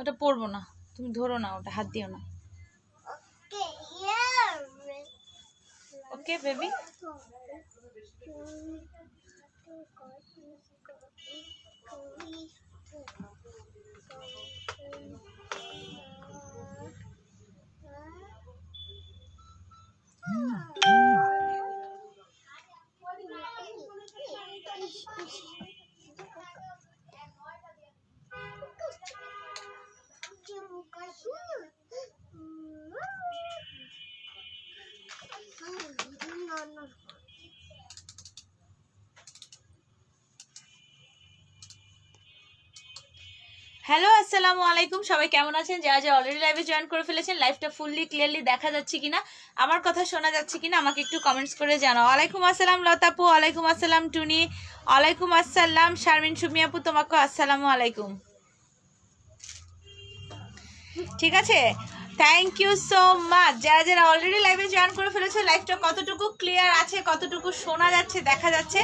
ওটা পরবো না, তুমি ধরো না, ওটা হাত দিও না। Okay baby. হ্যালো আসসালামু আলাইকুম, সবাই কেমন আছেন? যারা যারা অলরেডি লাইভে জয়েন করে ফেলেছেন, লাইভটা ফুললি ক্লিয়ারলি দেখা যাচ্ছে কিনা, আমার কথা শোনা যাচ্ছে কিনা আমাকে একটু কমেন্টস করে জানাও। ওয়ালাইকুম আসসালাম লতাপু, ওয়ালাইকুম আসসালাম টুনি, ওয়ালাইকুম আসসালাম শারমিন সুমি আপু, তোমাকে আসসালামু আলাইকুম। ঠিক আছে, থ্যাংক ইউ সো মাচ। যারা যারা অলরেডি লাইভে জয়েন করে ফেলেছে, লাইভটা কতটুকু ক্লিয়ার আছে, কতটুকু শোনা যাচ্ছে, দেখা যাচ্ছে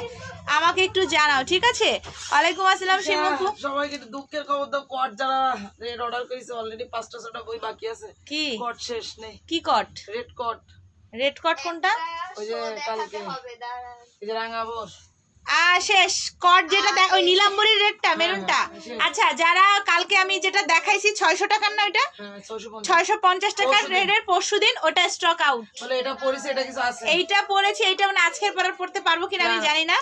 আমাকে একটু জানাও, ঠিক আছে? ওয়ালাইকুম আসসালাম শিমুপু। সবাইকে দুঃখের খবর দাও, কট যারা রেড অর্ডার করেছে অলরেডি 5টা বই বাকি আছে। কি কট শেষ নেই। কি কট? রেড কট। রেড কট কোনটা? ওই যে কালকে এই যে রাঙাবর শেষ কট যেটা ওই নীলাম্বরীর রেডটা, মেরুনটা। আচ্ছা, যারা কালকে আমি যেটা দেখাইছি 600 টাকার না, ওটা 650 টাকার রেডের পরশুদিন, ওটা স্টক আউট। বলে এটা পরেছে, এটা কিছু আছে, এইটা পরেছি, এইটা মানে আজকের পরে পড়তে পারবো কিনা আমি জানি না।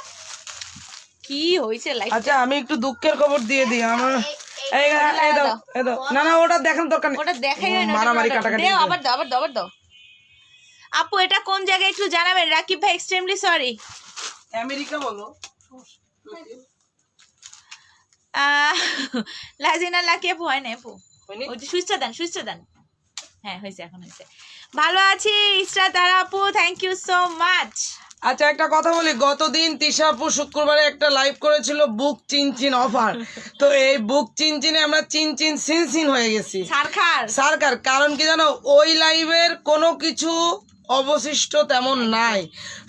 কি হইছে লাইফ? আচ্ছা আমি একটু দুঃখের খবর দিয়ে দিই। আমার এই দাও এই দাও। না না, ওটা দেখান দরকার নেই, ওটা দেখাই না, মারামারি কাটাকাটি দাও, আবার দাও, আবার দাও, আবার দাও। আপু এটা কোন জায়গায় একটু জানাবেন? রাকিব ভাই এক্সট্রিমলি সরি। আমেরিকা বলো। লাজিনা লাকি আপু হয় না আপু, ওই যে সুইচটা দেন, সুইচটা দেন। হ্যাঁ হয়েছে, এখন হয়েছে। ভালো আছি ইসরা তারা আপু, থ্যাংক ইউ সো মাচ। আচ্ছা একটা কথা বলি, গতদিন তিশাপু শুক্রবারে একটা লাইভ করেছিল বুক চিনচিন অফার। তো এই বুক চিনচিনে আমরা চিনচিন সিনসিন হয়ে গেছি সরকার। কারণ কি জানো, ওই লাইভের কোনো কিছু অবশিষ্ট তেমন নাই,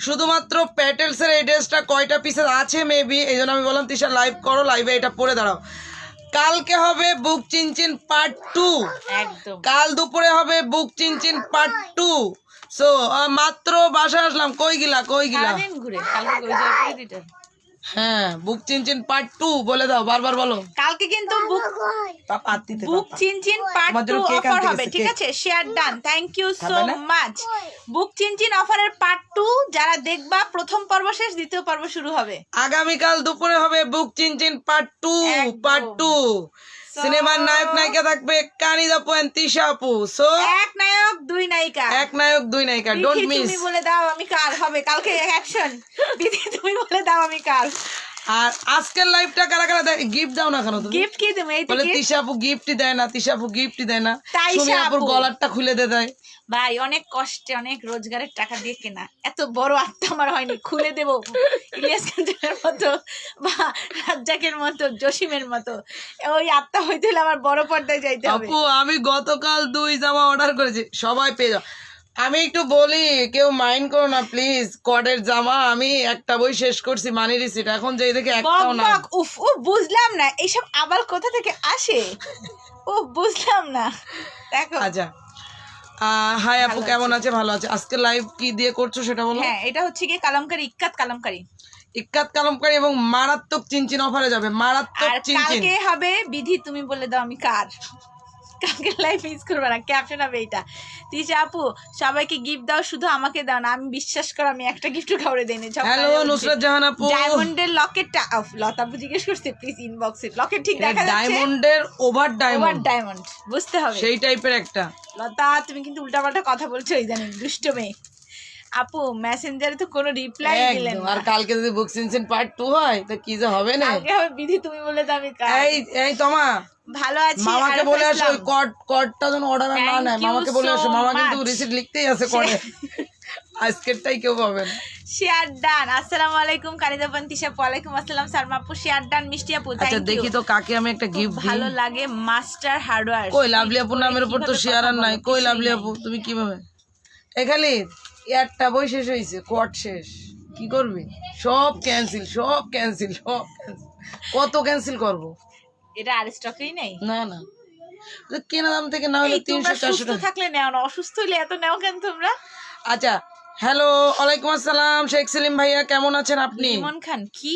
শুধুমাত্র প্যাটেলসের এই ড্রেসটা কয়টা পিসের আছে মেবি, এই জন্য আমি বললাম তিশা লাইভ করো, লাইভে এটা পরে দাঁড়াও। কালকে হবে বুক চিনচিন পার্ট 2, কাল দুপুরে হবে বুক চিনচিন পার্ট 2। সো মাত্র বাসায় আসলাম, কই গিলা হ্যাঁ, বুক চিনচিন পার্ট 2 বলে দাও, বারবার বলো। কালকে কিন্তু বুক চিনচিন পার্ট 2 অফার হবে, ঠিক আছে? Share done, thank you so much. বুক চিনচিন অফারের পার্ট 2 যারা দেখবা, প্রথম পর্ব শেষ, দ্বিতীয় পর্ব শুরু হবে আগামীকাল দুপুরে হবে বুক চিনচিন পার্ট 2। সিনেমার নায়ক নায়িকা থাকবে কানিজ আপু এন্ড তিশা আপু। সো এক নায়ক দুই নায়িকা, ডোন্ট মিস। তুমি বলে দাও আমি কার হবে কালকে অ্যাকশন। দিদি তুমি বলে দাও আমি কার। আর আজকের লাইভটা কারা কারা দেখে, গিফট দাও না কেন তুমি? গিফট কি তুমি? এই বলে তিশা আপু গিফটই দেয় না, তিশা আপু গিফটই দেয় না, সুমি আপুর গলারটা খুলে দেয়। ভাই অনেক কষ্টে, অনেক রোজগারের টাকা দিয়ে কেনা, এত বড় আত্মা আমার হয়নি খুলে দেবো ইলিয়াস খানের মতো বা রাজ্জাকের মতো, জসিমের মতো। ওই আত্মা হইতে হলে আমার বড় পর্দায় যাইতে হবে। আপু আমি গতকাল 2 জামা অর্ডার করেছি, সবাই পেয়ে যাও। আমি একটু বলি, কেউ মাইন্ড করো না প্লিজ। কডের জামা আমি একটা বই শেষ করছি, মানি রিসিট, এখন যেই দেখে একটাও না। উফ ও বুঝলাম না এইসব আবার কোথা থেকে আসে, ও বুঝলাম না। দেখো আচ্ছা হাই আপু, কেমন আছে? ভালো আছে। আজকে লাইভ কি দিয়ে করছো সেটা বলো। হ্যাঁ, এটা হচ্ছে কি কালামকারী, ইক্কাত কালামকারী এবং মারাত্মক চিনচিন অফারে যাবে, মারাত্মক চিনচিন। কালকে হবে বিধি তুমি বলে দাও আমি কার। কালকে লাইভ মিস করবে না, ক্যাপশন হবে এইটা। তিশা আপু সবাইকে গিফট দাও, শুধু আমাকে দাও না, আমি বিশ্বাস করো আমি একটা গিফট কাউরে দেইনি। হ্যালো নুসরাত জাহান আপু। ডায়মন্ডের লকেটটা লতা আপু জিজ্ঞেস করছে, প্লিজ ইনবক্সে। লকেট ঠিক দেখা যাচ্ছে, ডায়মন্ডের ওভার ডায়মন্ড বুঝতে হবে সেই টাইপের একটা। লতা তুমি কিন্তু উল্টাপাল্টা কথা বলছো, ইদানিং দুষ্ট মেয়ে। আপু মেসেঞ্জারে তো কোনো রিপ্লাই দিলেন না। আর কালকে যদি বুক চিনচিন পার্ট 2 হয় তো কি যে হবে না। কালকে হবে বিধি তুমি বলে দাও আমি কার। এই তোমা ভালো আছি, মামাকে বলে আসো ওই কডটা যেন অর্ডার না নেয়, মামাকে বলে আসো। মামা কিন্তু রিসিট লিখতেই আছে কডে, আজকেরটাই কেউ পাবে না। Share done. আসসালামু আলাইকুম কানিদাপান তিশা। ওয়ালাইকুম আসসালাম সারমা আপু। শেয়ার ডান মিষ্টি আপু, থ্যাংক ইউ। আচ্ছা দেখি তো কাকে আমি একটা গিফট দিই। ভালো লাগে মাস্টার হার্ডওয়্যার। কই লাভলি আপুর নামের উপর তো শেয়ার আর নাই। কই লাভলি আপু তুমি কিভাবে? এখানে একটা বই শেষ হয়েছে, কোয়াট শেষ, কি করবি? সব ক্যান্সেল। কত ক্যান্সেল করব? এটা আর স্টকেই নেই? না না, কেনা দাম থেকে না হলে 300-400 টাকা। থাকলে নেও না, অসুস্থ হলে এত নেও কেন তোমরা? আচ্ছা, হ্যালো, ওয়ালাইকুম আসসালাম শেখ সেলিম ভাইয়া, কেমন আছেন আপনি? লিমন খান কি?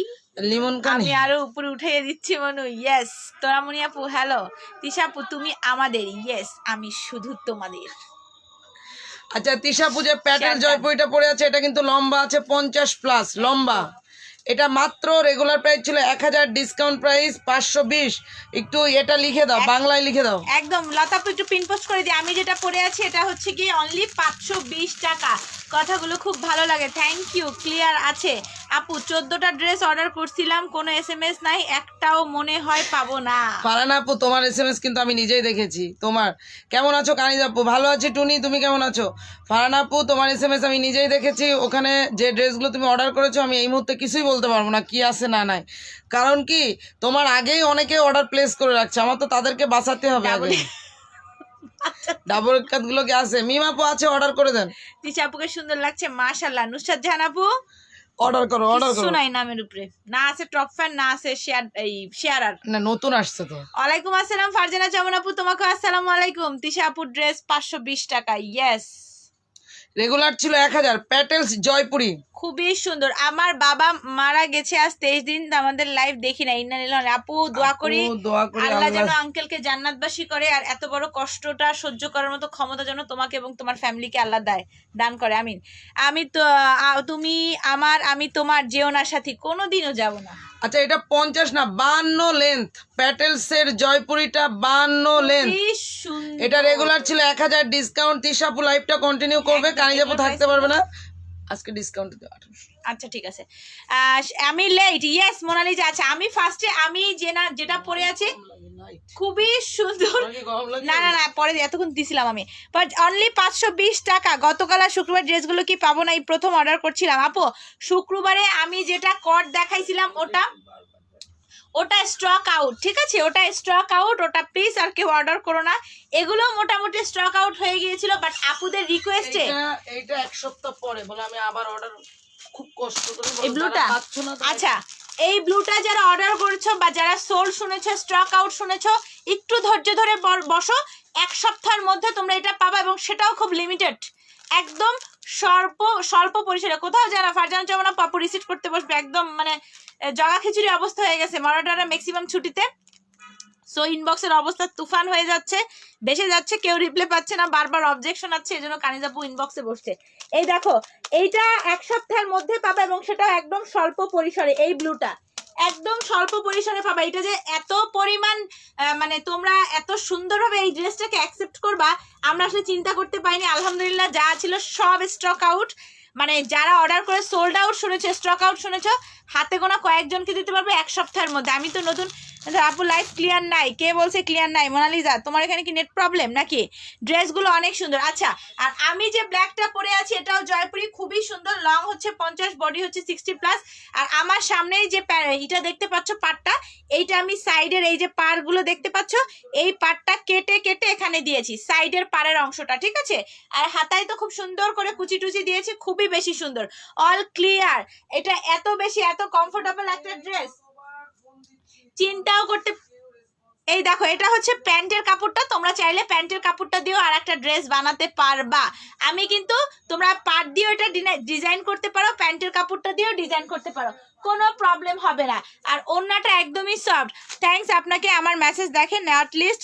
লিমন খান, আমি আরো উপরে উঠাইয়ে দিচ্ছি মনু। ইয়েস তোরামনি আপু, হ্যালো তিশা আপু, তুমি আমাদের। ইয়েস আমি শুধু তোমাদের। আচ্ছা তিশা পূজা প্যাটেল জয়পুরিটা পড়ে আছে, এটা কিন্তু লম্বা আছে 50+ লম্বা। এটা মাত্র রেগুলার প্রাইস ছিল 1000, ডিসকাউন্ট প্রাইস 520। একটু এটা লিখে দাও, বাংলায় লিখে দাও। একদম লতা আপু একটু পিন পোস্ট করে দিই। আমি যেটা পরে আছি এটা হচ্ছে কি অনলি 520 টাকা। কথাগুলো খুব ভালো লাগে, থ্যাংক ইউ। ক্লিয়ার আছে আপু? 14টা ড্রেস অর্ডার করছিলাম, কোনো SMS নাই, একটাও মনে হয় পাবো না। ফারহানা আপু তোমার SMS কিন্তু আমি নিজেই দেখেছি। তোমার কেমন আছো কানিজ আপু? ভালো আছি টুনি, তুমি কেমন আছো? ফারহানা আপু তোমার SMS আমি নিজেই দেখেছি। ওখানে যে ড্রেসগুলো তুমি অর্ডার করেছো আমি এই মুহূর্তে কিছুই বলতে পারবো না কি আছে না নাই, কারণ কি তোমার আগেই অনেকে অর্ডার প্লেস করে রাখছে, আমার তো তাদেরকে বাঁচাতে হবে আগে। ডাবল কাট গুলো কি আছে? মিম আপু আছে, অর্ডার করে দেন। তিশা আপুকে সুন্দর লাগছে মাশাআল্লাহ। নুসরাত জাহান আপু অর্ডার করো, অর্ডার করো। শোনাই নামের উপরে না আছে টপ ফ্যান, না আছে শেয়ারার। না নতুন আসছে তো। ওয়ালাইকুম আসসালাম ফারজানা জামান আপু, তোমাকে আসসালামু আলাইকুম। তিশা আপুর ড্রেস 520 টাকা। ইয়েস রেগুলার ছিল 1000, প্যাটেলস জয়পুরি, খুবই সুন্দর। আমার বাবা মারা গেছে আজ 23 দিন, আমাদের লাইভ দেখি না। আপু দোয়া করি আল্লাহ যেন আঙ্কেলকে জান্নাতবাসী করে, আর এত বড় কষ্টটা সহ্য করার মতো ক্ষমতা যেন তোমাকে এবং তোমার ফ্যামিলিকে আল্লাহ দান করে, আমিন। আমি তো তুমি আমার, আমি তোমার, যেও না সাথী, কোনোদিনও যাব না। আচ্ছা এটা 50 না 52 লেন্থ, প্যাটেলস এর জয়পুরিটা 52 লেন্থ। এটা রেগুলার ছিল 1000, ডিসকাউন্ট। তিশাপু লাইভটা কন্টিনিউ করবে, কানিজাপু থাকতে পারবে না আজকে, ডিসকাউন্ট দিতে 1800। আচ্ছা ঠিক আছে, আমি লেট। ইয়েস মোনালিজা। আচ্ছা আমি ফার্স্টে আমি যেটা পরে আছি খুবই সুন্দর। না না না পরে এতক্ষণ দিছিলাম আমি, বাট অনলি 520 টাকা। গতকাল আর শুক্রবার ড্রেসগুলো কি পাবো না? এই প্রথম অর্ডার করছিলাম আপু। শুক্রবারে আমি যেটা কট দেখাইছিলাম ওটা স্টক আউট, ঠিক আছে? ওটা স্টক আউট, ওটা প্লিজ আর কেউ অর্ডার করো না। এগুলো মোটামুটি স্টক আউট হয়ে গিয়েছিল, বাট আপুদের রিকোয়েস্টে এইটা এক সপ্তাহ পরে বলে আমি আবার অর্ডার খুব কষ্ট করে। এই ব্লুটা, আচ্ছা এই ব্লুটা যারা অর্ডার করেছো বা যারা সোল শুনেছো, স্টক আউট শুনেছো, একটু ধৈর্য ধরে বসো। এক সপ্তাহের মধ্যে তোমরা এটা পাবা, এবং সেটাও খুব লিমিটেড, একদম স্বল্প পরিসরে। কোথাও যারা ফারজানা চমনা পাপু রিসিভ করতে বসবে, একদম মানে জগা খিচুড়ি অবস্থা হয়ে গেছে। মারাটারা ম্যাক্সিমাম ছুটিতে, সো ইনবক্সের অবস্থা তুফান হয়ে যাচ্ছে, বেসে যাচ্ছে, কেউ রিপ্লাই পাচ্ছে না, বারবার অবজেকশন আছে, এজন্য কানিজাপু ইনবক্সে বসছে। এই দেখো এইটা এক সপ্তাহের মধ্যে পাবে, এবং সেটা একদম স্বল্প পরিসরে। এই ব্লুটা একদম স্বল্প পরিসরে পাবা। এটা যে এত পরিমাণ মানে তোমরা এত সুন্দরভাবে এই ড্রেসটাকে অ্যাকসেপ্ট করবা আমরা আসলে চিন্তা করতে পারিনি। আলহামদুলিল্লাহ যা ছিল সব স্টক আউট, মানে যারা অর্ডার করে সোল্ড আউট শুনেছো, স্টক আউট শুনেছো, হাতে গোনা কয়েকজনকে দিতে পারবে এক সপ্তাহের মধ্যে। আমি তো নতুন আপু লাইফ ক্লিয়ার নাই, কে বলছে ক্লিয়ার নাই? মোনালিজা তোমার এখানে কি নেট প্রবলেম নাকি? ড্রেসগুলো অনেক সুন্দর। আচ্ছা আর আমি যে ব্ল্যাকটা পরে আছি এটাও জয়পুরি, খুবই সুন্দর। লং হচ্ছে 50, বডি হচ্ছে 60+। আর আমার সামনেই যে এটা দেখতে পাচ্ছ পাটটা, এইটা আমি সাইডের এই যে পাড়গুলো দেখতে পাচ্ছ, এই পাটটা কেটে কেটে এখানে দিয়েছি, সাইডের পাড়ের অংশটা, ঠিক আছে? আর হাতায় তো খুব সুন্দর করে কুচি টুচি দিয়েছি, খুবই বেশি সুন্দর, অল ক্লিয়ার। এটা এত বেশি এত কমফোর্টেবল একটা ড্রেস, চিন্তাও করতে। এই দেখো এটা হচ্ছে প্যান্টের কাপড়টা, তোমরা চাইলে প্যান্টের কাপড়টা দিয়েও আর একটা ড্রেস বানাতে পারবা। আমি কিন্তু তোমরা পাট দিয়েও এটা ডিজাইন করতে পারো, প্যান্টের কাপড়টা দিয়েও ডিজাইন করতে পারো, কোনো প্রবলেম হবে না। আর ওড়নাটা একদমই সফট। থ্যাঙ্কস আপনাকে, আমার মেসেজ দেখেন অ্যাটলিস্ট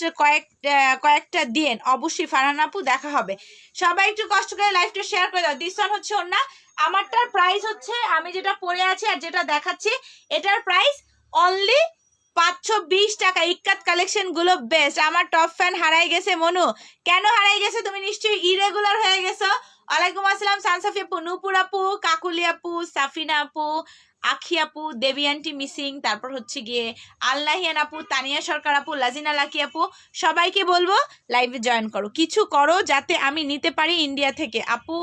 কয়েকটা দিন, অবশ্যই ফারহানা আপু দেখা হবে। সবাই একটু কষ্ট করে লাইভটা শেয়ার করে দাও। দিস ওয়ান হচ্ছে ওড়না, আমারটার প্রাইস হচ্ছে, আমি যেটা পরে আছি আর যেটা দেখাচ্ছি এটার প্রাইস অনলি 520 টাকা। ইক্কাত কালেকশন গুলো বেস্ট। আমার টপ ফ্যান হারাই গেছে মনু। কেন হারাই গেছে? তুমি নিশ্চয়ই ইরেগুলার হয়ে গেছো। ওয়ালাইকুম আসসালাম সানসাফি আপু, নূপুর আপু, কাকুলি আপু, সাফিনা আপু, আখি আপু, দেবী আন্টি মিসিং, তারপর হচ্ছে গিয়ে আল্লাহিয়ান আপু, তানিয়া সরকার আপু, লাজিনা লাকি আপু, সবাইকে বলবো লাইভে জয়েন করো, কিছু করো যাতে আমি নিতে পারি ইন্ডিয়া থেকে। আপু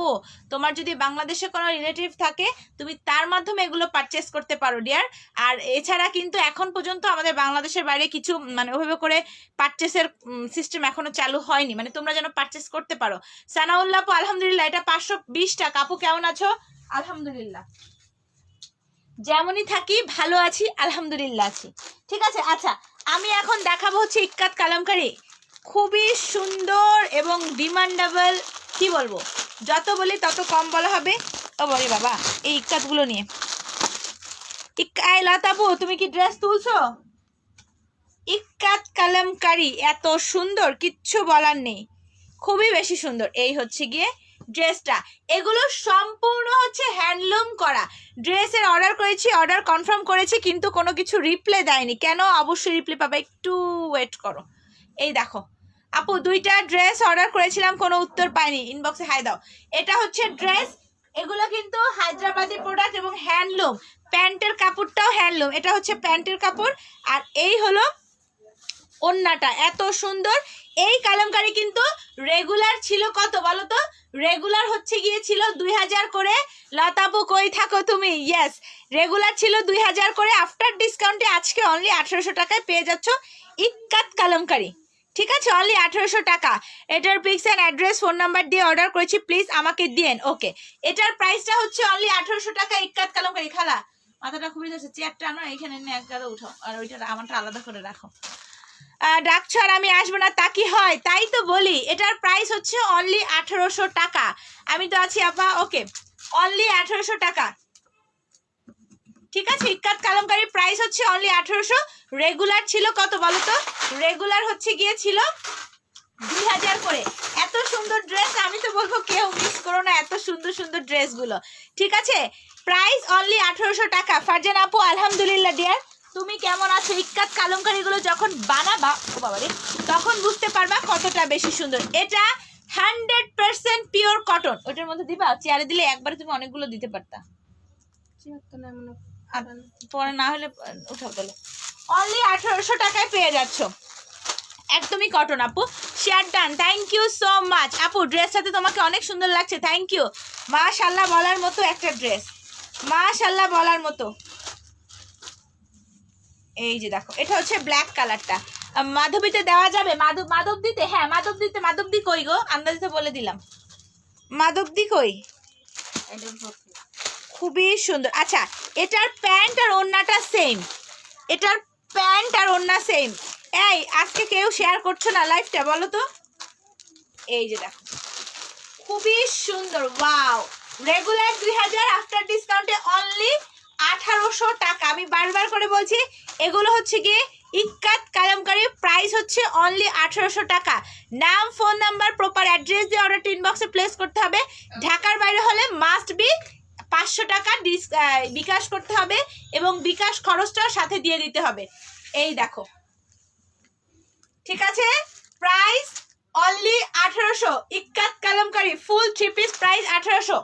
তোমার যদি বাংলাদেশে কোনো রিলেটিভ থাকে তুমি তার মাধ্যমে এগুলো পারচেস করতে পারো ডিয়ার। আর এছাড়া কিন্তু এখন পর্যন্ত আমাদের বাংলাদেশের বাইরে কিছু মানে ওইভাবে করে পারচেসের সিস্টেম এখনো চালু হয়নি, মানে তোমরা যেন পারচেস করতে পারো। সানাউল্লাহ আপু আলহামদুলিল্লাহ, এটা 520 টাকা। আপু কেমন আছো? আলহামদুলিল্লাহ, যেমনই থাকি ভালো আছি, আলহামদুলিল্লাহ আছি, ঠিক আছে। আচ্ছা আমি এখন দেখাবো হচ্ছে ইক্কাত কালামকারী, খুবই সুন্দর এবং ডিমান্ডেবল। কি বলবো, যত বলি তত কম বলা হবে। ও বলি বাবা, এই ইক্কাতগুলো নিয়ে লতাপু তুমি কি ড্রেস তুলছো? ইক্কাত কালামকারী এত সুন্দর, কিচ্ছু বলার নেই, খুবই বেশি সুন্দর। এই হচ্ছে গিয়ে ড্রেসটা, এগুলো সম্পূর্ণ হচ্ছে হ্যান্ডলুম করা। ড্রেসের অর্ডার করেছি, অর্ডার কনফার্ম করেছি, কিন্তু কোনো কিছু রিপ্লাই দেয়নি। কেন? অবশ্যই রিপ্লাই পাবে, একটু ওয়েট করো। এই দেখো আপু, 2টা ড্রেস অর্ডার করেছিলাম, কোনো উত্তর পাইনি, ইনবক্সে হাই দাও। এটা হচ্ছে ড্রেস, এগুলো কিন্তু হায়দ্রাবাদি প্রোডাক্ট এবং হ্যান্ডলুম। প্যান্টের কাপড়টাও হ্যান্ডলুম, এটা হচ্ছে প্যান্টের কাপড়। আর এই হলো ওন্নাটা, এত সুন্দর। এই কালামকারী কিন্তু রেগুলার ছিল কত বলো তো? রেগুলার হচ্ছে গিয়েছিল 2000 করে। লতাপু কই থাকো তুমি? ইয়েস, রেগুলার ছিল 2000 করে, আফটার ডিসকাউন্টে আজকে অনলি 1800 টাকায় পেয়ে যাচ্ছ ইক্কাত কালামকারী। ঠিক আছে, অনলি 1800 টাকা। এটার pix and address, phone number দিয়ে অর্ডার করেছি, প্লিজ আমাকে দিয়েন। ওকে, এটার প্রাইসটা হচ্ছে অনলি 1800 টাকা ইক্কাত কালামকারী। খালা মাথাটা খুবই যাচ্ছে, চেয়ারটা আনো, এখানে নিয়ে একগাদা উঠাও, আর ওইটা আমারটা আলাদা করে রাখো। ডাকছো আর আমি আসবো না, তা কি হয়? তাই তো বলি, এটার প্রাইস হচ্ছে অনলি 1800 টাকা। আমি তো আছি আপা। ওকে, অনলি 1800 টাকা। ঠিক আছে, ইক্কাত কালামকারীর প্রাইস হচ্ছে অনলি 1800। রেগুলার ছিল কত বলো তো? রেগুলার হচ্ছে গিয়েছিল 2000 করে। এত সুন্দর ড্রেস, আমি তো বলবো কেউ মিস করো না এত সুন্দর সুন্দর ড্রেসগুলো। ঠিক আছে, প্রাইস অনলি 1800 টাকা। ফারজান আপু আলহামদুলিল্লাহ ডিয়ার, তুমি কেমন আছো? ইক্কাত কালামকারীগুলো যখন বানাবা ও বাবা রে, তখন বুঝতে পারবা কতটা বেশি সুন্দর। এটা 100% পিওর কটন। ওটার মধ্যে দিবা, চেয়ারে দিলে একবারে তুমি অনেকগুলো দিতে পারতা, পরে না হলে উঠাও তাহলে। অনলি 1800 টাকায় পেয়ে যাচ্ছ, একদমই কটন আপু। Share done, thank you so much আপু। ড্রেসটাতে তোমাকে অনেক সুন্দর লাগছে, থ্যাংক ইউ। মাশাআল্লাহ বলার মতো একটা ড্রেস, মাশাআল্লাহ বলার মতো। এই যে দেখো, এটা হচ্ছে ব্ল্যাক কালারটা। মাধবীতে দেওয়া যাবে? মাধবদীতে, হ্যাঁ মাধবদীতে। মাধবদী কই গো? আন্দাজে বলে দিলাম, মাধবদী কই? খুবই সুন্দর। আচ্ছা, এটার প্যান্ট আর ওড়নাটা সেম, এটার প্যান্ট আর ওড়না সেম। এই আজকে কেউ শেয়ার করছো না লাইভটা, বলো তো? এই যে দেখো, খুবই সুন্দর, ওয়াও। রেগুলার 2000, আফটার ডিসকাউন্টে অনলি 1800 টাকা। আমি বারবার করে বলছি, এগুলো হচ্ছে গিয়ে ইক্কাত কালামকারী, প্রাইস হচ্ছে অনলি 1800 টাকা। নাম, ফোন নাম্বার, প্রপার অ্যাড্রেস দিয়ে অর্ডারটি ইনবক্সে প্লেস করতে হবে। ঢাকার বাইরে হলে মাস্ট বি 500 টাকা বিকাশ করতে হবে, এবং বিকাশ খরচটাও সাথে দিয়ে দিতে হবে। এই দেখো, ঠিক আছে, প্রাইস অনলি 1800। ইক্কাত কালামকারী ফুল 3 পিস, প্রাইস 1800।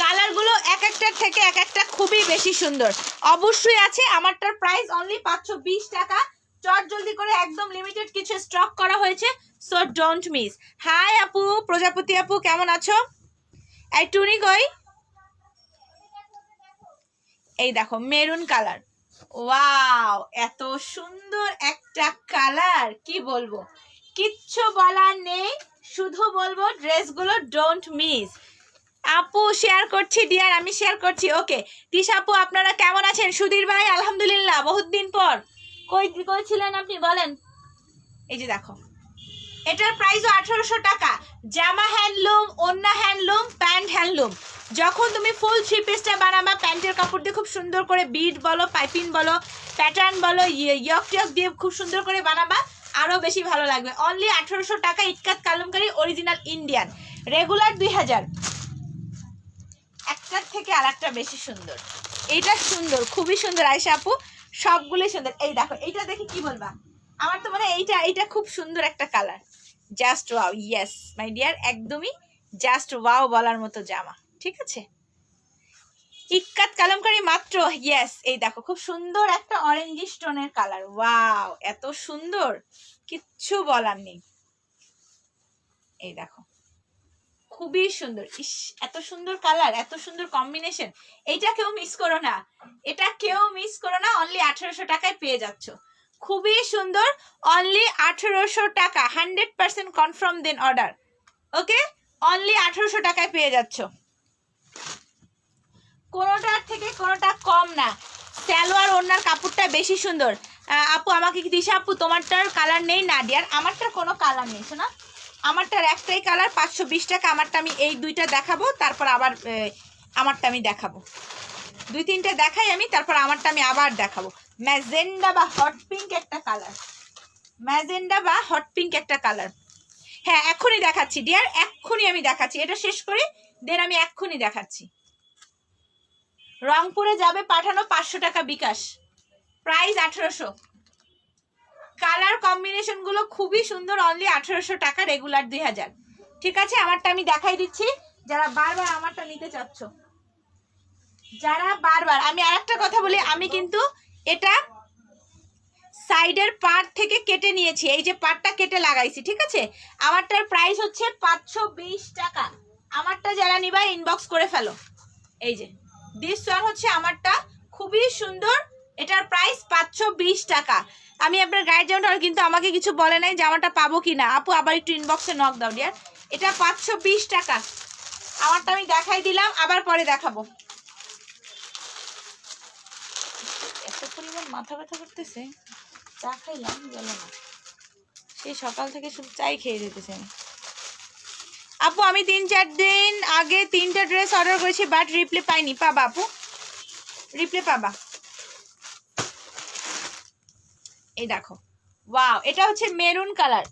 কালারগুলো এক একটার থেকে এক একটা খুবই বেশি সুন্দর। অবশ্যই আছে, আমারটার প্রাইস অনলি 520 টাকা। চট জলদি করে, একদম লিমিটেড কিছু স্টক করা হয়েছে, সো ডোন্ট মিস। হাই আপু, প্রজাপতি আপু কেমন আছো? এই টুনি কই? এই দেখো মেরুন কালার, ওয়াও, এত সুন্দর একটা কালার, কি বলবো, কিচ্ছু বলার নেই, শুধু বলবো ড্রেসগুলো ডোন্ট মিস। আপু শেয়ার করছি ডিয়ার, আমি শেয়ার করছি। ওকে, তিশা আপু আপনারা কেমন আছেন? সুধীর ভাই আলহামদুলিল্লাহ, বহুত দিন পর। কই ছিলেন আপনি, বলেন। এই যে দেখো, এটার প্রাইসও 1800 টাকা। জামা হ্যান্ডলুম, ওন্না হ্যান্ডলুম, প্যান্ট হ্যান্ডলুম। যখন তুমি ফুল 3 পিসটা বানাবা, প্যান্টের কাপড় দিয়ে খুব সুন্দর করে বিড বলো, পাইপিং বলো, প্যাটার্ন বলো, ইয়ক টিয়ক দিয়ে খুব সুন্দর করে বানাবা, আরো বেশি ভালো লাগবে। অনলি 1800 টাকা ইক্কাত কালামকারী, অরিজিনাল ইন্ডিয়ান। রেগুলার 2000। একটার থেকে আরেকটা বেশি সুন্দর। এইটা সুন্দর, খুবই সুন্দর আয়েশা আপু, সবগুলোই সুন্দর। এই দেখো, এইটা দেখে কি বলবা? আমার তো মানে এইটা খুব সুন্দর একটা colour, just wow. Yes my dear, একদমই জাস্ট ওয়াও বলার মতো জামা। ঠিক আছে, ইক্কাত কালামকারী মাত্র। ইয়েস, এই দেখো, খুব সুন্দর একটা অরেঞ্জ স্টোনের কালার, ওয়াও, এত সুন্দর, কিচ্ছু বলার নেই। এই দেখো, খুবই সুন্দর। ইস, এত সুন্দর কালার, এত সুন্দর কম্বিনেশন, এইটা কেউ মিস করো না, এটা কেউ মিস করো না। অনলি 1800 টাকায় পেয়ে যাচ্ছ, খুবই সুন্দর। অনলি 1800 টাকা, 100% কনফার্ম, দেন অর্ডার। ওকে, অনলি 1800 টাকায় পেয়ে যাচ্ছ, কোনোটার থেকে কোনোটা কম না। সালোয়ার ওড়নার কাপড়টা বেশি সুন্দর। আপু আমাকে কি দিশা আপু তোমারটার কালার নেই? না ডিয়ার, আমারটার কোনো কালার নেই শোনা, আমারটার একটাই কালার, 520 টাকা। আমারটা আমি এই দুইটা দেখাবো, তারপর আবার আমারটা আমি দেখাবো, 2-3টা দেখাই আমি, তারপর আমারটা আমি আবার দেখাবো। ম্যাজেন্ডা বা হট পিঙ্ক একটা কালার, ম্যাজেন্ডা বা হট পিঙ্ক একটা কালার। হ্যাঁ এক্ষুনি দেখাচ্ছি ডিয়ার, এক্ষুনি আমি দেখাচ্ছি, এটা শেষ করি দেন আমি এক্ষুনি দেখাচ্ছি। রংপুরে যাবে পাঠানো 500 টাকা বিকাশ, প্রাইস 1800। কালার কম্বিনেশন গুলো খুবই সুন্দর, অনলি 1800 টাকা, রেগুলার 2000। ঠিক আছে, আমারটা আমি দেখাই দিচ্ছি, যারা বারবার আমারটা নিতে চাচ্ছ, যারা বারবার। আমি আরেকটা কথা বলি, আমি কিন্তু এটা সাইডের পার্ট থেকে কেটে নিয়েছি, এই যে পার্টটা কেটে লাগাইছি, ঠিক আছে। আমারটার প্রাইস হচ্ছে 520 টাকা। আমারটা যারা নিবা ইনবক্স করে ফেলো। এই যে দিস ওয়ান হচ্ছে আমারটা, খুবই সুন্দর, এটার প্রাইস 520 টাকা। আমি আপনার গাইড জামাটা, কিন্তু আমাকে কিছু বলে নাই জামাটা পাবো কিনা। আপু আবার একটু ইনবক্সে নক দাও ডিয়ার, এটা 520 টাকা। আমারটা আমি দেখাই দিলাম, আবার পরে দেখাবো। এত পরিমাণ মাথা ব্যথা করতেছে, চা খাইলাম গেল না, সেই সকাল থেকে শুধু চাই খেয়ে যেতেছে। আপু আমি 3-4 দিন আগে 3টা ড্রেস অর্ডার করেছি, বাট রিপ্লে পাইনি। পাবা আপু, রিপ্লে পাবা। এই দেখো, ওয়াও, এটা হচ্ছে মেরুন কালার,